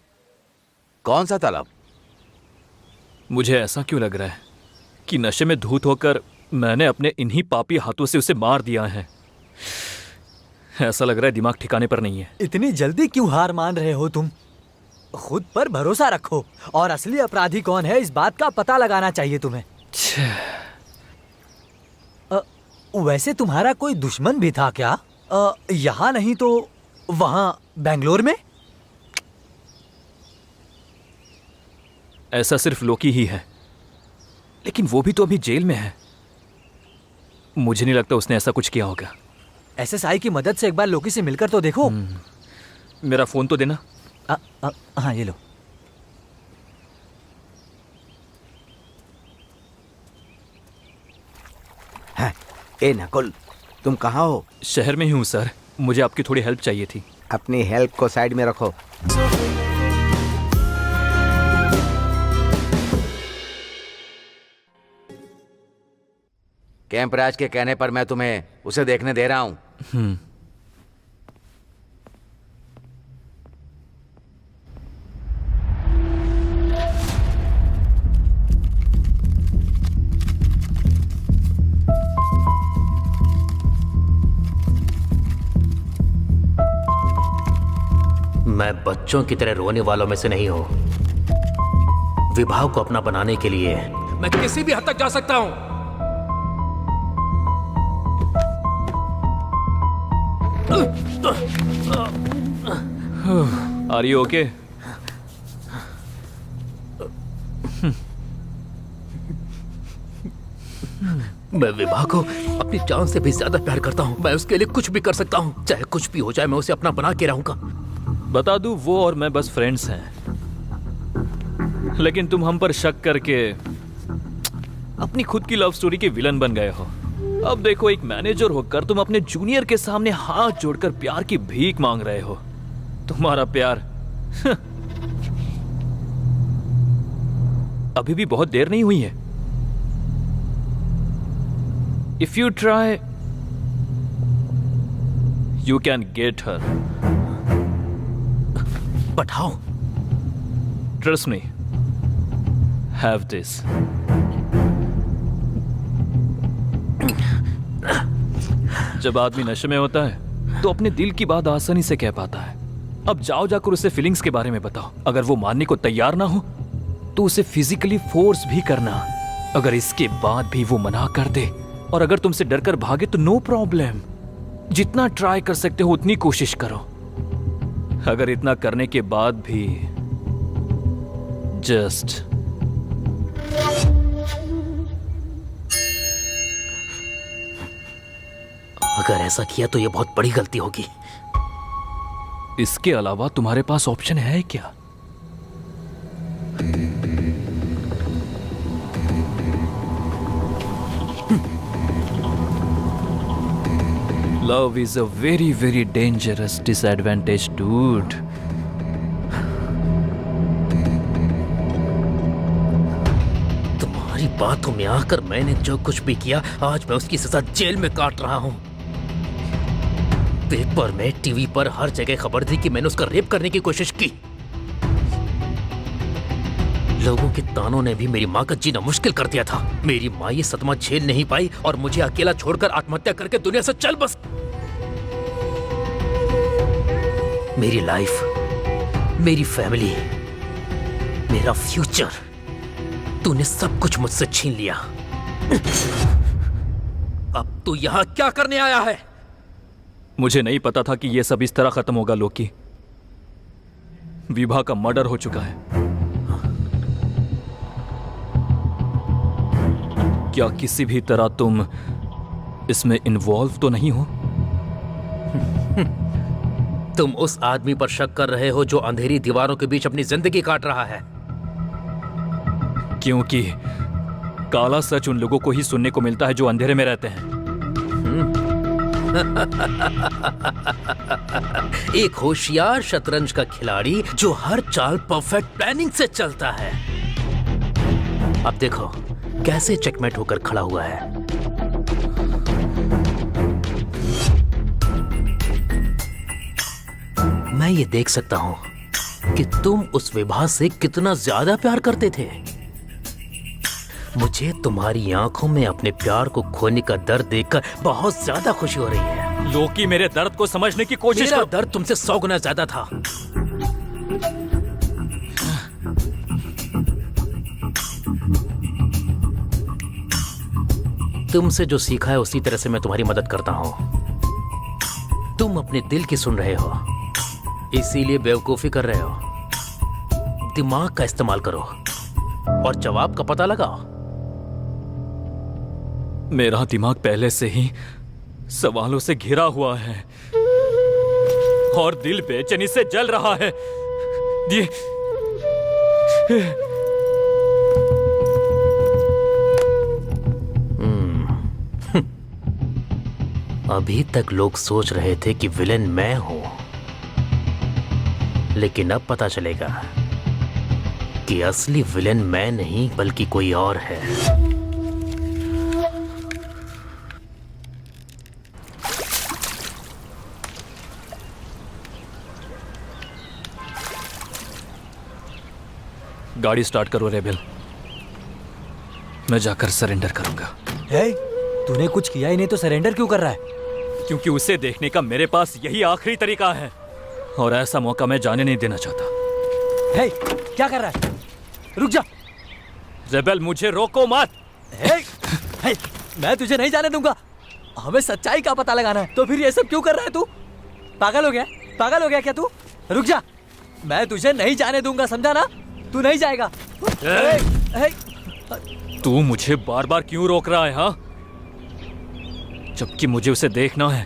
कौन सा तालाब? मुझे ऐसा क्यों लग रहा है कि नशे में धूत होकर मैंने अपने इन्हीं पापी हाथों से उसे मार दिया है। ऐसा लग रहा है दिमाग ठिकाने पर नहीं है। इतनी जल्दी क्यों हार मान रहे हो तुम? खुद पर भरोसा रखो और असली अपराधी कौन है इस बात का पता लगाना चाहिए तुम्हें। वैसे तुम्हारा कोई दुश्मन भी था क्या? यहाँ नहीं तो वहाँ बेंगलोर में? ऐसा सिर्फ लोकी ही है, लेकिन वो भी तो अभी जेल में है। मुझे नहीं लगता उसने ऐसा कुछ किया होगा। एसएसआई की मदद से एक बार लोकी से मिलकर तो देखो। मेरा फोन तो देना। हाँ, ये लो। ए नकुल, तुम कहाँ हो? शहर में ही हूँ सर, मुझे आपकी थोड़ी हेल्प चाहिए थी। अपनी हेल्प को साइड में रखो। कैंपराज के कहने पर मैं तुम्हें उसे देखने दे रहा हूं। मैं बच्चों की तरह रोने वालों में से नहीं हूं। विभाग को अपना बनाने के लिए मैं किसी भी हद तक जा सकता हूं। Are you okay? मैं विवाह को अपनी जान से भी ज्यादा प्यार करता हूँ। मैं उसके लिए कुछ भी कर सकता हूँ, चाहे कुछ भी हो जाए। मैं उसे अपना बना के रहूंगा। बता दूं, वो और मैं बस फ्रेंड्स हैं, लेकिन तुम हम पर शक करके अपनी खुद की लव स्टोरी के विलन बन गए हो। अब देखो, एक मैनेजर होकर तुम अपने जूनियर के सामने हाथ जोड़कर प्यार की भीख मांग रहे हो। तुम्हारा प्यार अभी भी बहुत देर नहीं हुई है। If you try, you can get her. But how? Trust me. Have this. जब आदमी नशे में होता है तो अपने दिल की बात आसानी से कह पाता है। अब जाओ जाकर उसे फीलिंग्स के बारे में बताओ। अगर वो मानने को तैयार ना हो तो उसे फिजिकली फोर्स भी करना। अगर इसके बाद भी वो मना कर दे और अगर तुमसे डरकर भागे तो नो प्रॉब्लम, जितना ट्राई कर सकते हो उतनी कोशिश करो। अगर इतना करने के बाद भी जस्ट अगर ऐसा किया तो ये बहुत बड़ी गलती होगी। इसके अलावा तुम्हारे पास ऑप्शन है क्या? Love is a very, very dangerous disadvantage, dude. तुम्हारी बातों में आकर मैंने जो कुछ भी किया, आज मैं उसकी सजा जेल में काट रहा हूं। पेपर में, टीवी पर हर जगह खबर थी कि मैंने उसका रेप करने की कोशिश की। लोगों के तानों ने भी मेरी माँ का जीना मुश्किल कर दिया था। मेरी माँ ये सदमा झेल नहीं पाई और मुझे अकेला छोड़कर आत्महत्या करके दुनिया से चल बस। मेरी लाइफ, मेरी फैमिली, मेरा फ्यूचर, तूने सब कुछ मुझसे छीन लिया। अब तू यहाँ क्या करने आया है? मुझे नहीं पता था कि यह सब इस तरह खत्म होगा लोकी। विभा का मर्डर हो चुका है। क्या किसी भी तरह तुम इसमें इन्वॉल्व तो नहीं हो? तुम उस आदमी पर शक कर रहे हो जो अंधेरी दीवारों के बीच अपनी जिंदगी काट रहा है। क्योंकि काला सच उन लोगों को ही सुनने को मिलता है जो अंधेरे में रहते हैं। एक होशियार शतरंज का खिलाड़ी जो हर चाल परफेक्ट प्लानिंग से चलता है। अब देखो कैसे चेकमेट होकर खड़ा हुआ है। मैं ये देख सकता हूं कि तुम उस विभा से कितना ज्यादा प्यार करते थे। मुझे तुम्हारी आंखों में अपने प्यार को खोने का दर्द देखकर बहुत ज्यादा खुशी हो रही है। लोकी, मेरे दर्द को समझने की कोशिश मेरा करो। दर्द तुमसे 100 गुना ज्यादा था। तुमसे जो सीखा है उसी तरह से मैं तुम्हारी मदद करता हूं। तुम अपने दिल की सुन रहे हो, इसीलिए बेवकूफी कर रहे हो। दिमाग का इस्तेमाल करो और जवाब का पता लगाओ। मेरा दिमाग पहले से ही सवालों से घिरा हुआ है और दिल बेचैनी से जल रहा है। अभी तक लोग सोच रहे थे कि विलेन मैं हूं, लेकिन अब पता चलेगा कि असली विलेन मैं नहीं बल्कि कोई और है। गाड़ी स्टार्ट करो रेबेल, मैं जाकर सरेंडर करूंगा। तूने कुछ किया ही नहीं तो सरेंडर क्यों कर रहा है? क्योंकि उसे देखने का मेरे पास यही आखिरी तरीका है और ऐसा मौका मैं जाने नहीं देना चाहता। हे, क्या कर रहा है? रुक जा। रेबेल, मुझे रोको मत। हे, मैं तुझे नहीं जाने दूंगा। हमें सच्चाई का पता लगाना है। तो फिर ये सब क्यों कर रहा है तू? पागल हो गया? पागल हो गया क्या तू? रुक जा, मैं तुझे नहीं जाने दूंगा, समझा ना? तू नहीं जाएगा। तू मुझे बार बार क्यों रोक रहा है? हाँ, जबकि मुझे उसे देखना है।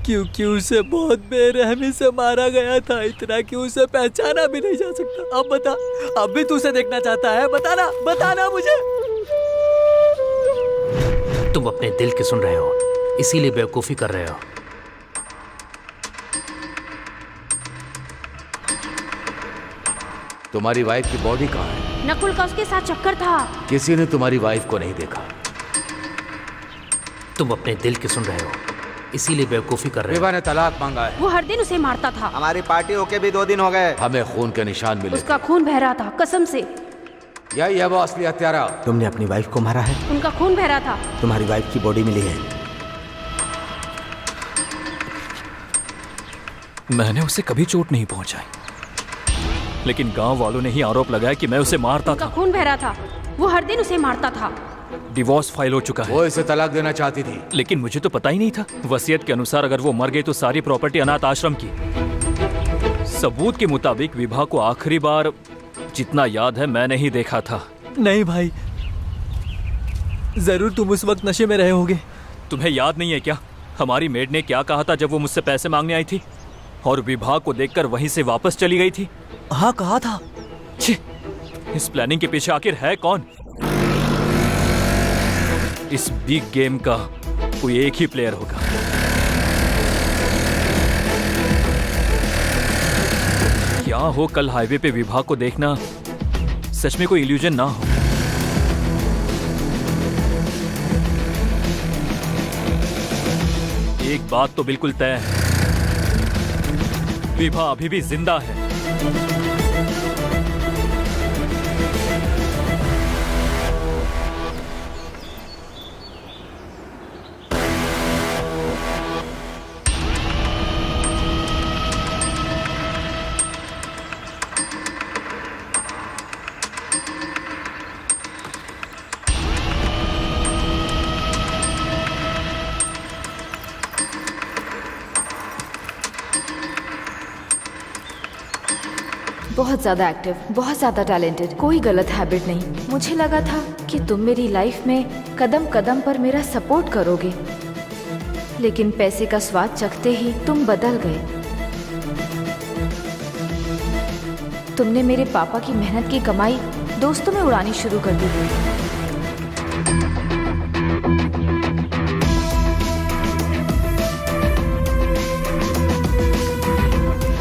क्योंकि उसे बहुत बेरहमी से मारा गया था, इतना कि उसे पहचाना भी नहीं जा सकता। अब बता, अब भी तू उसे देखना चाहता है? बताना, बताना मुझे। तुम अपने दिल की सुन रहे हो, इसीलिए बेवकूफी कर रहे हो। तुम्हारी वाइफ की बॉडी कहाँ है? नकुल का उसके साथ चक्कर था। किसी ने तुम्हारी वाइफ को नहीं देखा। तुम अपने दिल की सुन रहे हो, इसीलिए बेवकूफी कर रहे हो। विभा ने तलाक मांगा है। वो हर दिन उसे मारता था। हमारी पार्टी होके भी 2 दिन हो गए। हमें खून के निशान मिले। उसका खून बह रहा था, कसम से। यही है वो असली हत्यारा। तुमने अपनी वाइफ को मारा है? उनका खून बह रहा था। तुम्हारी वाइफ की बॉडी मिली है। मैंने उसे कभी चोट नहीं पहुंचाई। लेकिन गांव वालों ने ही आरोप लगाया कि मैं उसे मारता उसका था। खून बह रहा था, वो हर दिन उसे मारता था। डिवोर्स फाइल हो चुका है। वो इसे तलाक देना चाहती थी। लेकिन मुझे तो पता ही नहीं था। वसीयत के अनुसार अगर वो मर गई तो सारी प्रॉपर्टी अनाथ आश्रम की। सबूत के मुताबिक विभा को आखिरी बार जितना याद है मैंने ही देखा था। नहीं भाई, जरूर तुम उस वक्त नशे में रहे होगे। तुम्हें याद नहीं है क्या हमारी मेड ने क्या कहा था जब वो मुझसे पैसे मांगने आई थी और विभा को देखकर वहीं से वापस चली गई थी? हाँ कहा था। छी, इस प्लानिंग के पीछे आखिर है कौन? इस बिग गेम का कोई एक ही प्लेयर होगा। क्या हो कल हाईवे पे विभा को देखना सच में कोई इल्यूजन ना हो। एक बात तो बिल्कुल तय है, विभा अभी भी जिंदा है। बहुत ज्यादा एक्टिव, बहुत ज्यादा टैलेंटेड, कोई गलत हैबिट नहीं। मुझे लगा था कि तुम मेरी लाइफ में कदम कदम पर मेरा सपोर्ट करोगे, लेकिन पैसे का स्वाद चखते ही तुम बदल गए। तुमने मेरे पापा की मेहनत की कमाई दोस्तों में उड़ानी शुरू कर दी।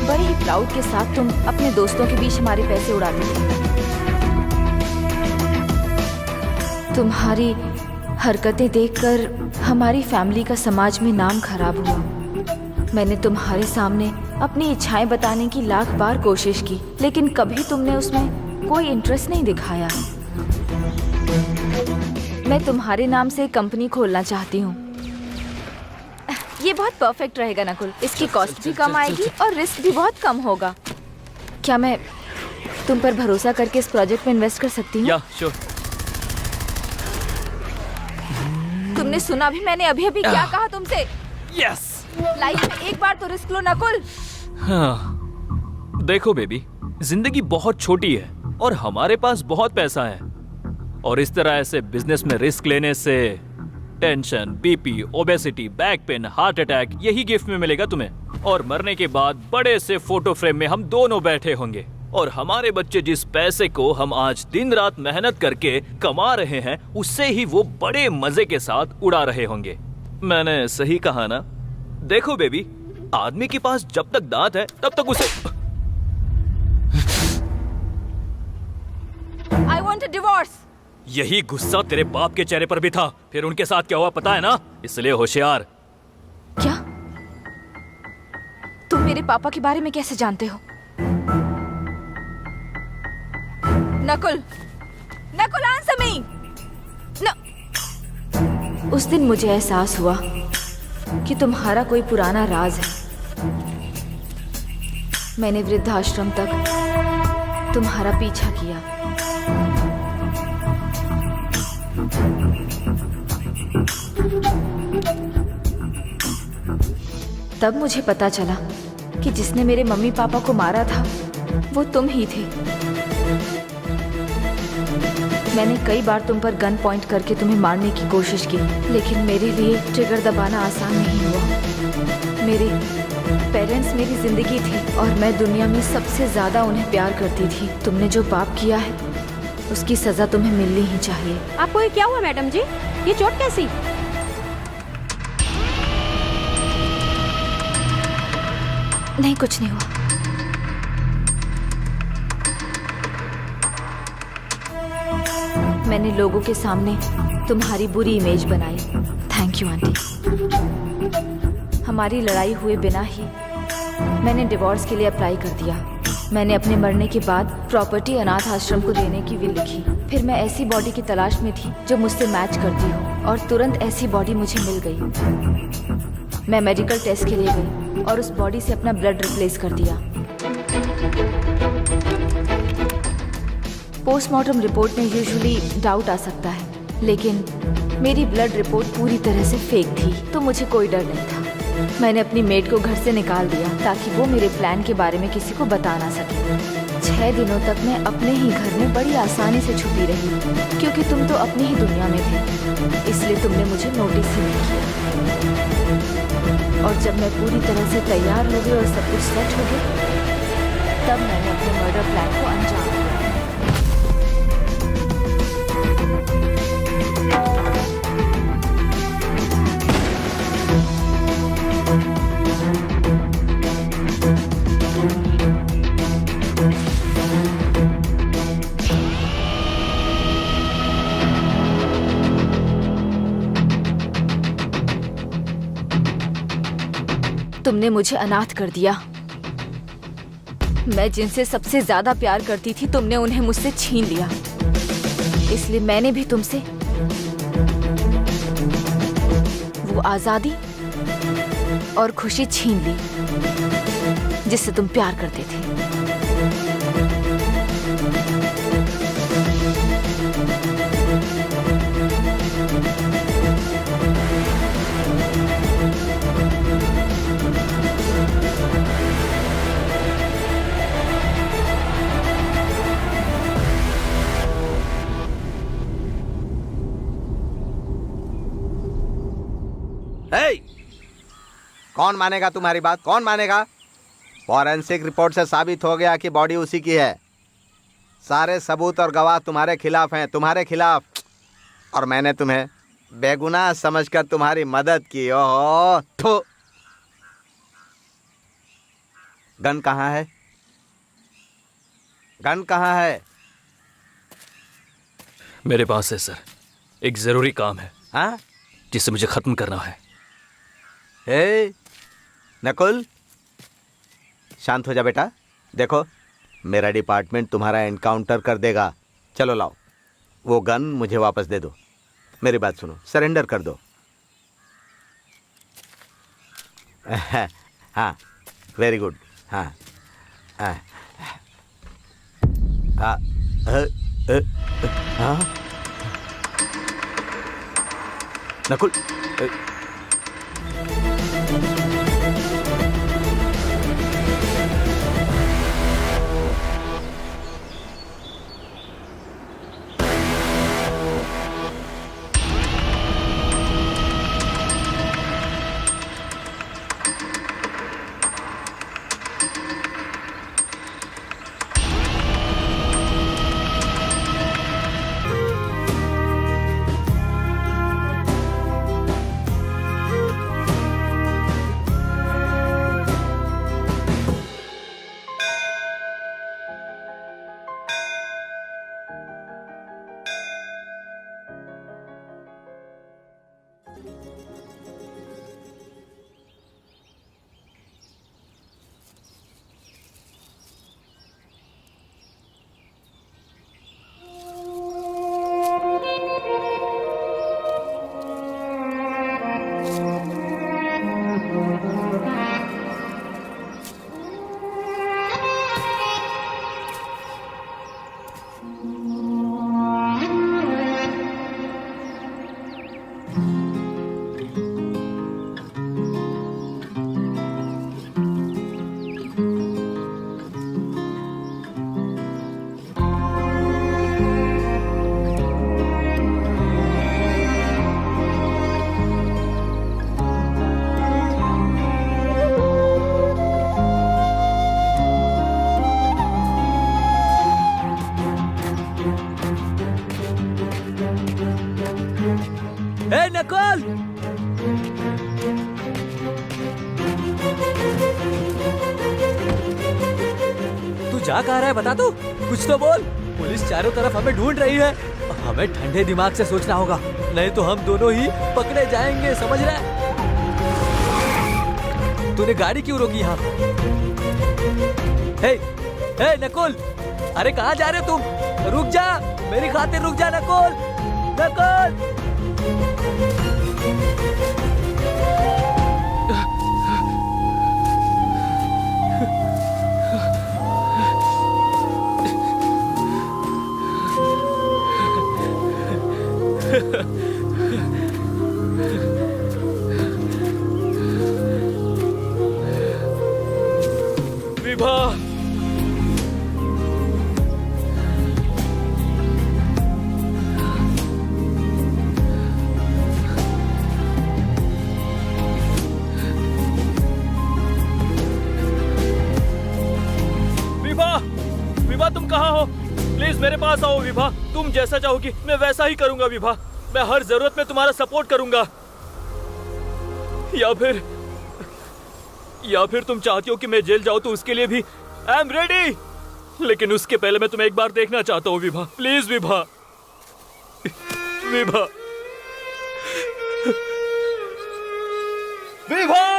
बड़े ही प्राउड के साथ तुम अपने दोस्तों के बीच हमारे पैसे उड़ाते थे। तुम्हारी हरकतें देखकर हमारी फैमिली का समाज में नाम खराब हुआ। मैंने तुम्हारे सामने अपनी इच्छाएं बताने की लाख बार कोशिश की, लेकिन कभी तुमने उसमें कोई इंटरेस्ट नहीं दिखाया। मैं तुम्हारे नाम से एक कंपनी खोलना चाहती हूँ। ये बहुत परफेक्ट रहेगा नकुल। इसकी कॉस्ट भी कम आएगी और रिस्क भी बहुत कम होगा। क्या मैं तुम पर भरोसा करके इस प्रोजेक्ट में इन्वेस्ट कर सकती हूँ? या श्योर। तुमने सुना भी मैंने अभी अभी क्या कहा तुमसे? यस। लाइफ में एक बार तो रिस्क लो नकुल। हाँ, देखो बेबी, जिंदगी बहुत छोटी है और हमारे पास बहुत पैसा है, और इस तरह ऐसे बिजनेस में रिस्क लेने से tension, BP, obesity, back pain, heart attack यही गिफ्ट में मिलेगा तुम्हें। और मरने के बाद बड़े से फोटो फ्रेम में हम दोनों बैठे होंगे, और हमारे बच्चे जिस पैसे को हम आज दिन रात मेहनत करके कमा रहे हैं उससे ही वो बड़े मजे के साथ उड़ा रहे होंगे। मैंने सही कहा ना? देखो बेबी, आदमी के पास जब तक दांत है तब तक उसे I want a divorce. यही गुस्सा तेरे बाप के चेहरे पर भी था। फिर उनके साथ क्या हुआ पता है ना? इसलिए होशियार। क्या तुम मेरे पापा के बारे में कैसे जानते हो? Nakul, Nakul answer me. उस दिन मुझे एहसास हुआ कि तुम्हारा कोई पुराना राज है। मैंने वृद्धाश्रम तक तुम्हारा पीछा किया। तब मुझे पता चला कि जिसने मेरे मम्मी पापा को मारा था वो तुम ही थे। मैंने कई बार तुम पर गन पॉइंट करके तुम्हें मारने की कोशिश की, लेकिन मेरे लिए ट्रिगर दबाना आसान नहीं हुआ। मेरे पेरेंट्स मेरी जिंदगी थी और मैं दुनिया में सबसे ज्यादा उन्हें प्यार करती थी। तुमने जो पाप किया है उसकी सजा तुम्हें मिलनी ही चाहिए। आपको ये क्या हुआ मैडम जी? ये चोट कैसी? नहीं, कुछ नहीं हुआ। मैंने लोगों के सामने तुम्हारी बुरी इमेज बनाई। Thank you aunty. हमारी लड़ाई हुए बिना ही मैंने डिवोर्स के लिए अप्लाई कर दिया। मैंने अपने मरने के बाद प्रॉपर्टी अनाथ आश्रम को देने की विल लिखी। फिर मैं ऐसी बॉडी की तलाश में थी जो मुझसे मैच करती हो, और तुरंत ऐसी बॉडी मुझे मिल गई। मैं मेडिकल टेस्ट के लिए गई और उस बॉडी से अपना ब्लड रिप्लेस कर दिया। पोस्टमार्टम रिपोर्ट में यूजुअली डाउट आ सकता है, लेकिन मेरी ब्लड रिपोर्ट पूरी तरह से फेक थी, तो मुझे कोई डर नहीं था। मैंने अपनी मेड को घर से निकाल दिया ताकि वो मेरे प्लान के बारे में किसी को बता ना सके। 6 दिनों तक मैं अपने ही घर में बड़ी आसानी से छुपी रही, क्योंकि तुम तो अपनी ही दुनिया में थे, इसलिए तुमने मुझे नोटिस ही नहीं किया। और जब मैं पूरी तरह से तैयार हो गई और सब कुछ सेट हो गया, तब मैंने अपने मर्डर प्लान को अंजाम दिया। तुमने मुझे अनाथ कर दिया। मैं जिनसे सबसे ज्यादा प्यार करती थी, तुमने उन्हें मुझसे छीन लिया। इसलिए मैंने भी तुमसे वो आजादी और खुशी छीन ली जिससे तुम प्यार करते थे। कौन मानेगा तुम्हारी बात? कौन मानेगा? फॉरेंसिक रिपोर्ट से साबित हो गया कि बॉडी उसी की है। सारे सबूत और गवाह तुम्हारे खिलाफ हैं, तुम्हारे खिलाफ। और मैंने तुम्हें बेगुनाह समझकर तुम्हारी मदद की। ओहो, ठो। गन कहाँ है? गन कहाँ है? मेरे पास है सर, एक जरूरी काम है। हाँ? जिसे मुझे खत्म करना है। हे नकुल, शांत हो जा बेटा। देखो, मेरा डिपार्टमेंट तुम्हारा एनकाउंटर कर देगा। चलो लाओ वो गन, मुझे वापस दे दो। मेरी बात सुनो, सरेंडर कर दो। हाँ, वेरी गुड। हाँ हाँ हाँ हाँ। नकुल, नकुल, तू जा कहाँ रहा है? बता तू, कुछ तो बोल। पुलिस चारों तरफ हमें ढूंढ रही है। हमें ठंडे दिमाग से सोचना होगा, नहीं तो हम दोनों ही पकड़े जाएंगे, समझ रहा है? तूने गाड़ी क्यों रोकी यहाँ? हे, हे नकुल, अरे कहाँ जा रहे हो तुम? रुक जा, मेरी खातिर रुक जा नकुल, नकुल। विभा, विभा, विभा तुम कहाँ हो? प्लीज मेरे पास आओ विभा। तुम जैसा चाहोगी मैं वैसा ही करूंगा विभा। मैं हर जरूरत में तुम्हारा सपोर्ट करूंगा। या फिर तुम चाहती हो कि मैं जेल जाऊं तो उसके लिए भी आई एम रेडी। लेकिन उसके पहले मैं तुम्हें एक बार देखना चाहता हूँ विभा। प्लीज विभा, विभा, विभा।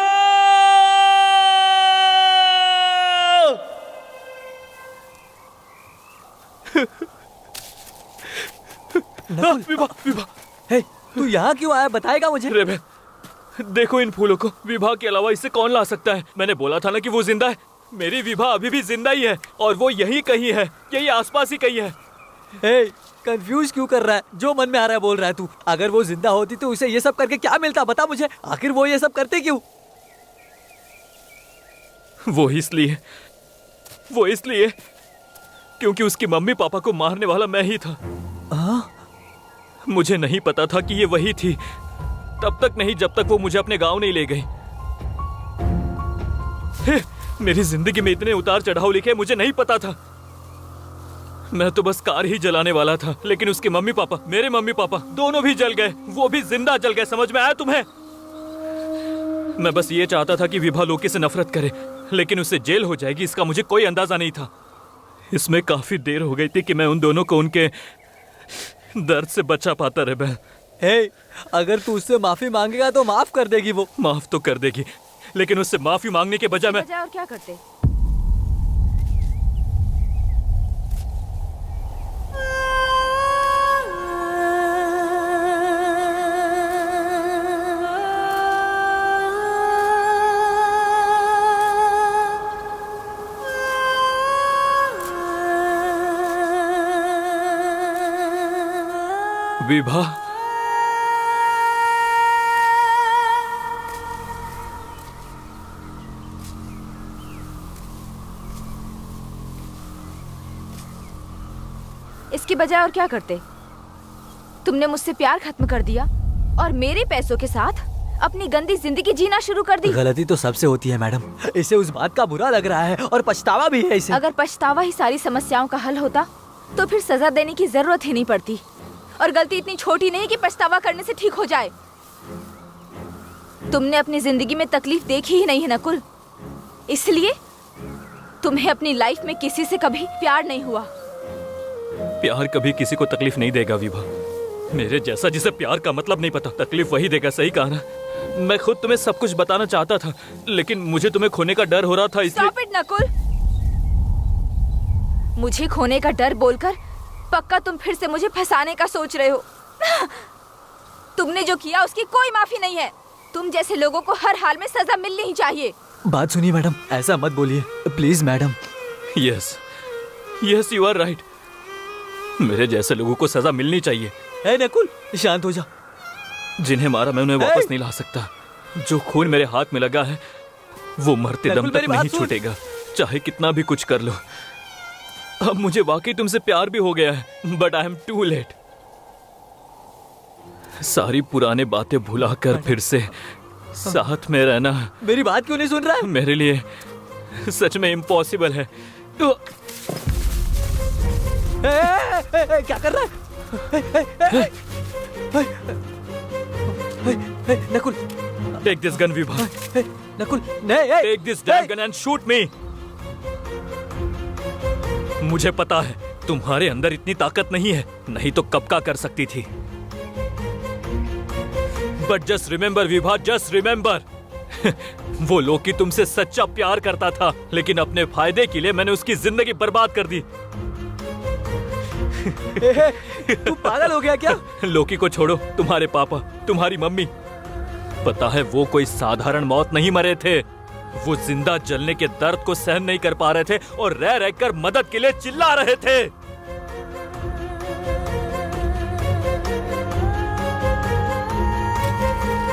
विभा, विभा, हे, तू यहाँ क्यों आया? बताएगा मुझे? रेबे, देखो इन फूलों को। विभा के अलावा इसे कौन ला सकता है? मैंने बोला था ना कि वो जिंदा है। मेरी विभा अभी भी जिंदा ही है और वो यही कहीं है, यही आसपास ही कहीं है। हे, कंफ्यूज क्यों कर रहा है? जो मन में आ रहा है बोल रहा है तू। अगर वो जिंदा होती तो उसे ये सब करके क्या मिलता? बता मुझे। आखिर वो ये सब करते क्यों? वो इसलिए क्योंकि उसकी मम्मी पापा को मारने वाला मैं ही था। मुझे नहीं पता था कि ये वही थी। तब तक नहीं जब तक वो मुझे अपने गांव नहीं ले गई। मेरी जिंदगी में इतने उतार चढ़ाव लिखे मुझे नहीं पता था। मैं तो बस कार ही जलाने वाला था, लेकिन उसके मम्मी पापा, मेरे मम्मी पापा दोनों भी जल गए। वो भी जिंदा जल गए। समझ में आया तुम्हें? मैं बस ये चाहता था कि विभा लोकी से नफरत करे, लेकिन उससे जेल हो जाएगी इसका मुझे कोई अंदाजा नहीं था। इसमें काफी देर हो गई थी कि मैं उन दोनों को उनके दर्द से बचा पाता रे बहन। हे, अगर तू उससे माफी मांगेगा तो माफ कर देगी वो। माफ तो कर देगी, लेकिन उससे माफी मांगने के बजाय मैं और क्या करते? विभा, इसकी बजाय और क्या करते? तुमने मुझसे प्यार खत्म कर दिया और मेरे पैसों के साथ अपनी गंदी जिंदगी जीना शुरू कर दी। गलती तो सबसे होती है मैडम। इसे उस बात का बुरा लग रहा है और पछतावा भी है इसे। अगर पछतावा ही सारी समस्याओं का हल होता तो फिर सजा देने की जरूरत ही नहीं पड़ती। और गलती इतनी छोटी नहीं कि पछतावा करने से ठीक हो जाए। तुमने अपनी जिंदगी में तकलीफ देखी ही नहीं है नकुल, इसलिए तुम्हें अपनी लाइफ में किसी से कभी प्यार नहीं हुआ। प्यार कभी किसी को तकलीफ नहीं देगा विभा। मेरे जैसा जिसे प्यार का मतलब नहीं पता तकलीफ वही देगा। सही कहा ना? मैं खुद तुम्हें सब कुछ बताना चाहता था, लेकिन मुझे तुम्हें खोने का डर हो रहा था इसलिए। Stop it, Nakul. मुझे खोने का डर बोलकर पक्का तुम फिर से मुझे फंसाने का सोच रहे हो। तुमने जो किया उसकी कोई माफी नहीं है। तुम जैसे लोगों को हर हाल में सजा मिलनी ही चाहिए। बात सुनिए मैडम, ऐसा मत बोलिए please madam. Yes yes, you are right. मेरे जैसे लोगों को सजा मिलनी चाहिए। ए नकुल, शांत हो जा। जिन्हें मारा मैं उन्हें वापस नहीं ला सकता। जो खून मेरे हाथ में लगा है वो मरते दम तक नहीं छूटेगा, चाहे कितना भी कुछ कर लो। अब मुझे वाकई तुमसे प्यार भी हो गया है, but I am too late. सारी पुराने बातें भुलाकर फिर से साथ में रहना मेरी बात क्यों नहीं सुन रहा है? मेरे लिए सच में इम्पॉसिबल है। तो क्या कर रहा है? Nakul, take this gun Vibha. Nakul, नहीं, take this damn gun and shoot me. मुझे पता है तुम्हारे अंदर इतनी ताकत नहीं है, नहीं तो कब का कर सकती थी। But just remember Vibha, just remember, वो लोकी तुमसे सच्चा प्यार करता था, लेकिन अपने फायदे के लिए मैंने उसकी जिंदगी बर्बाद कर दी। तू पागल हो गया क्या? लोकी को छोड़ो, तुम्हारे पापा, तुम्हारी मम्मी, पता है वो कोई साधारण मौत नहीं मरे थे। वो जिंदा जलने के दर्द को सहन नहीं कर पा रहे थे और रह रहकर मदद के लिए चिल्ला रहे थे।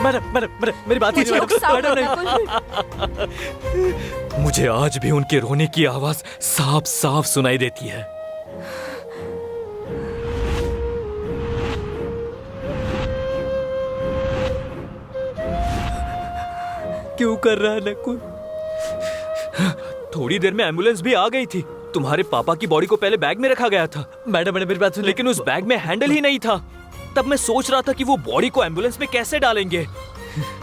मैडम मेरी बात मुझे उकसाओ मैडम नहीं। मुझे आज भी उनके रोने की आवाज साफ साफ सुनाई देती है। क्यों कर रहा है नकुल? थोड़ी देर में एम्बुलेंस भी आ गई थी। तुम्हारे पापा की बॉडी को पहले बैग में रखा गया था। मैडम मेरी बात सुन, लेकिन उस बैग में हैंडल ही नहीं था। तब मैं सोच रहा था कि वो बॉडी को एम्बुलेंस में कैसे डालेंगे,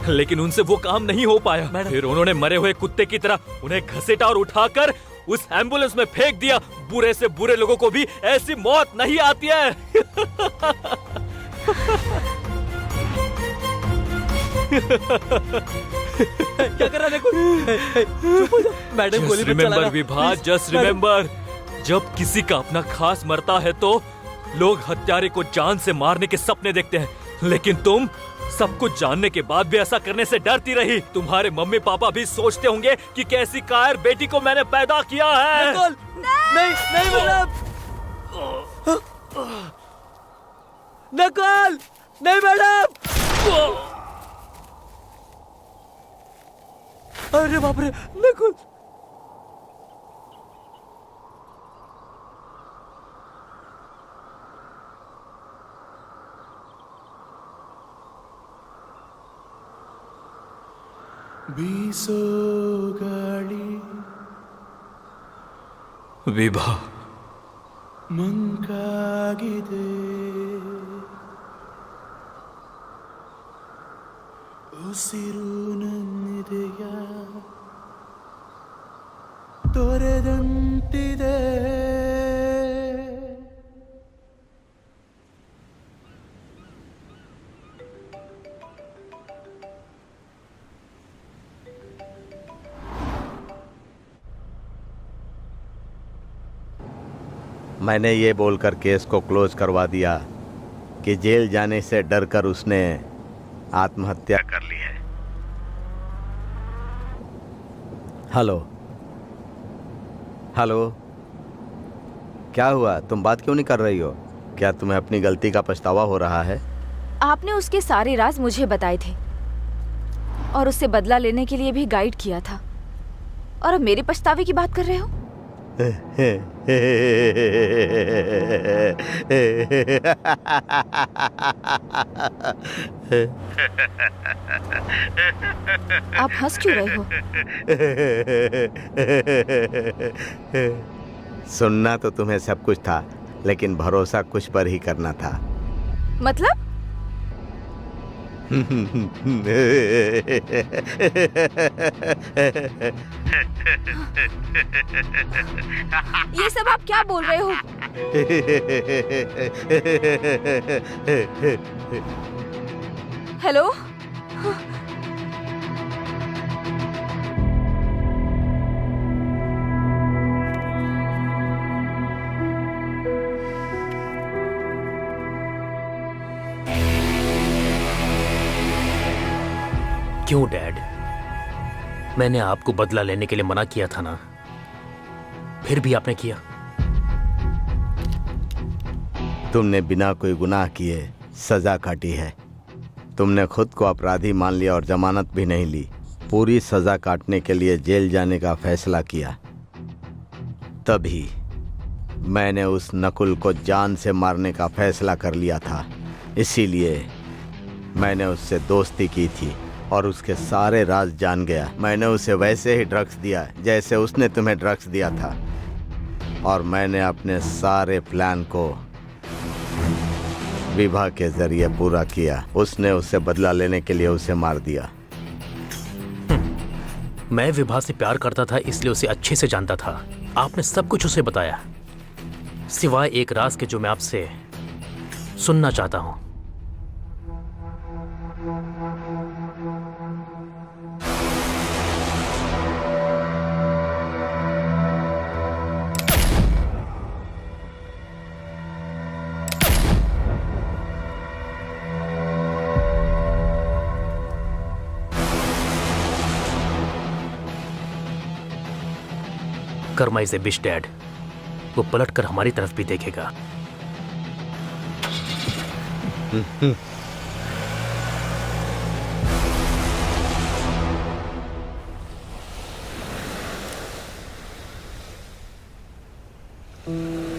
लेकिन उनसे वो काम नहीं हो पाया। फिर उन्होंने मरे हुए कुत्ते की तरह उन्हें घसीटा और उठाकर उस एम्बुलेंस में फेंक दिया। बुरे से बुरे लोगों को भी ऐसी मौत नहीं आती है। क्या कर रहा है नकुल? मैडम गोली मत रिमेंबर चलाना। Vibha, Please, just madam. Remember, जब किसी का अपना खास मरता है तो लोग हत्यारे को जान से मारने के सपने देखते हैं, लेकिन तुम सब कुछ जानने के बाद भी ऐसा करने से डरती रही। तुम्हारे मम्मी पापा भी सोचते होंगे कि कैसी कायर बेटी को मैंने पैदा किया है। नकुल, नहीं नहीं मैडम, नकुल, नहीं मैडम। अरे बाप रे, नकुल। बीसो गाड़ी विभा, ಮಂಕಾಗಿದೆ ಉಸಿರು ನನ್ನಿದೆಯ ತೊರೆದಂತಿದೆ मैंने ये बोलकर केस को क्लोज करवा दिया कि जेल जाने से डरकर उसने आत्महत्या कर ली है। हेलो हेलो, क्या हुआ? तुम बात क्यों नहीं कर रही हो? क्या तुम्हें अपनी गलती का पछतावा हो रहा है? आपने उसके सारे राज मुझे बताए थे और उससे बदला लेने के लिए भी गाइड किया था, और अब मेरे पछतावे की बात कर रहे हो? आप हंस क्यों रहे हो? सुनना तो तुम्हें सब कुछ था, लेकिन भरोसा कुछ पर ही करना था। मतलब? ये सब आप क्या बोल रहे हो? हेलो? क्यों डैड? मैंने आपको बदला लेने के लिए मना किया था ना, फिर भी आपने किया। तुमने बिना कोई गुनाह किए सजा काटी है। तुमने खुद को अपराधी मान लिया और जमानत भी नहीं ली। पूरी सजा काटने के लिए जेल जाने का फैसला किया। तभी मैंने उस नकुल को जान से मारने का फैसला कर लिया था। इसीलिए मैंने उससे दोस्ती की थी और उसके सारे राज जान गया। मैंने उसे वैसे ही ड्रग्स दिया जैसे उसने तुम्हें ड्रग्स दिया था, और मैंने अपने सारे प्लान को विभा के जरिए पूरा किया। उसने उससे बदला लेने के लिए उसे मार दिया। मैं विभा से प्यार करता था, इसलिए उसे अच्छे से जानता था। आपने सब कुछ उसे बताया, सिवाय एक राज के जो मैं आपसे सुनना चाहता हूं। Karma is a bitch dad. वो पलटकर हमारी तरफ भी देखेगा। Thank you.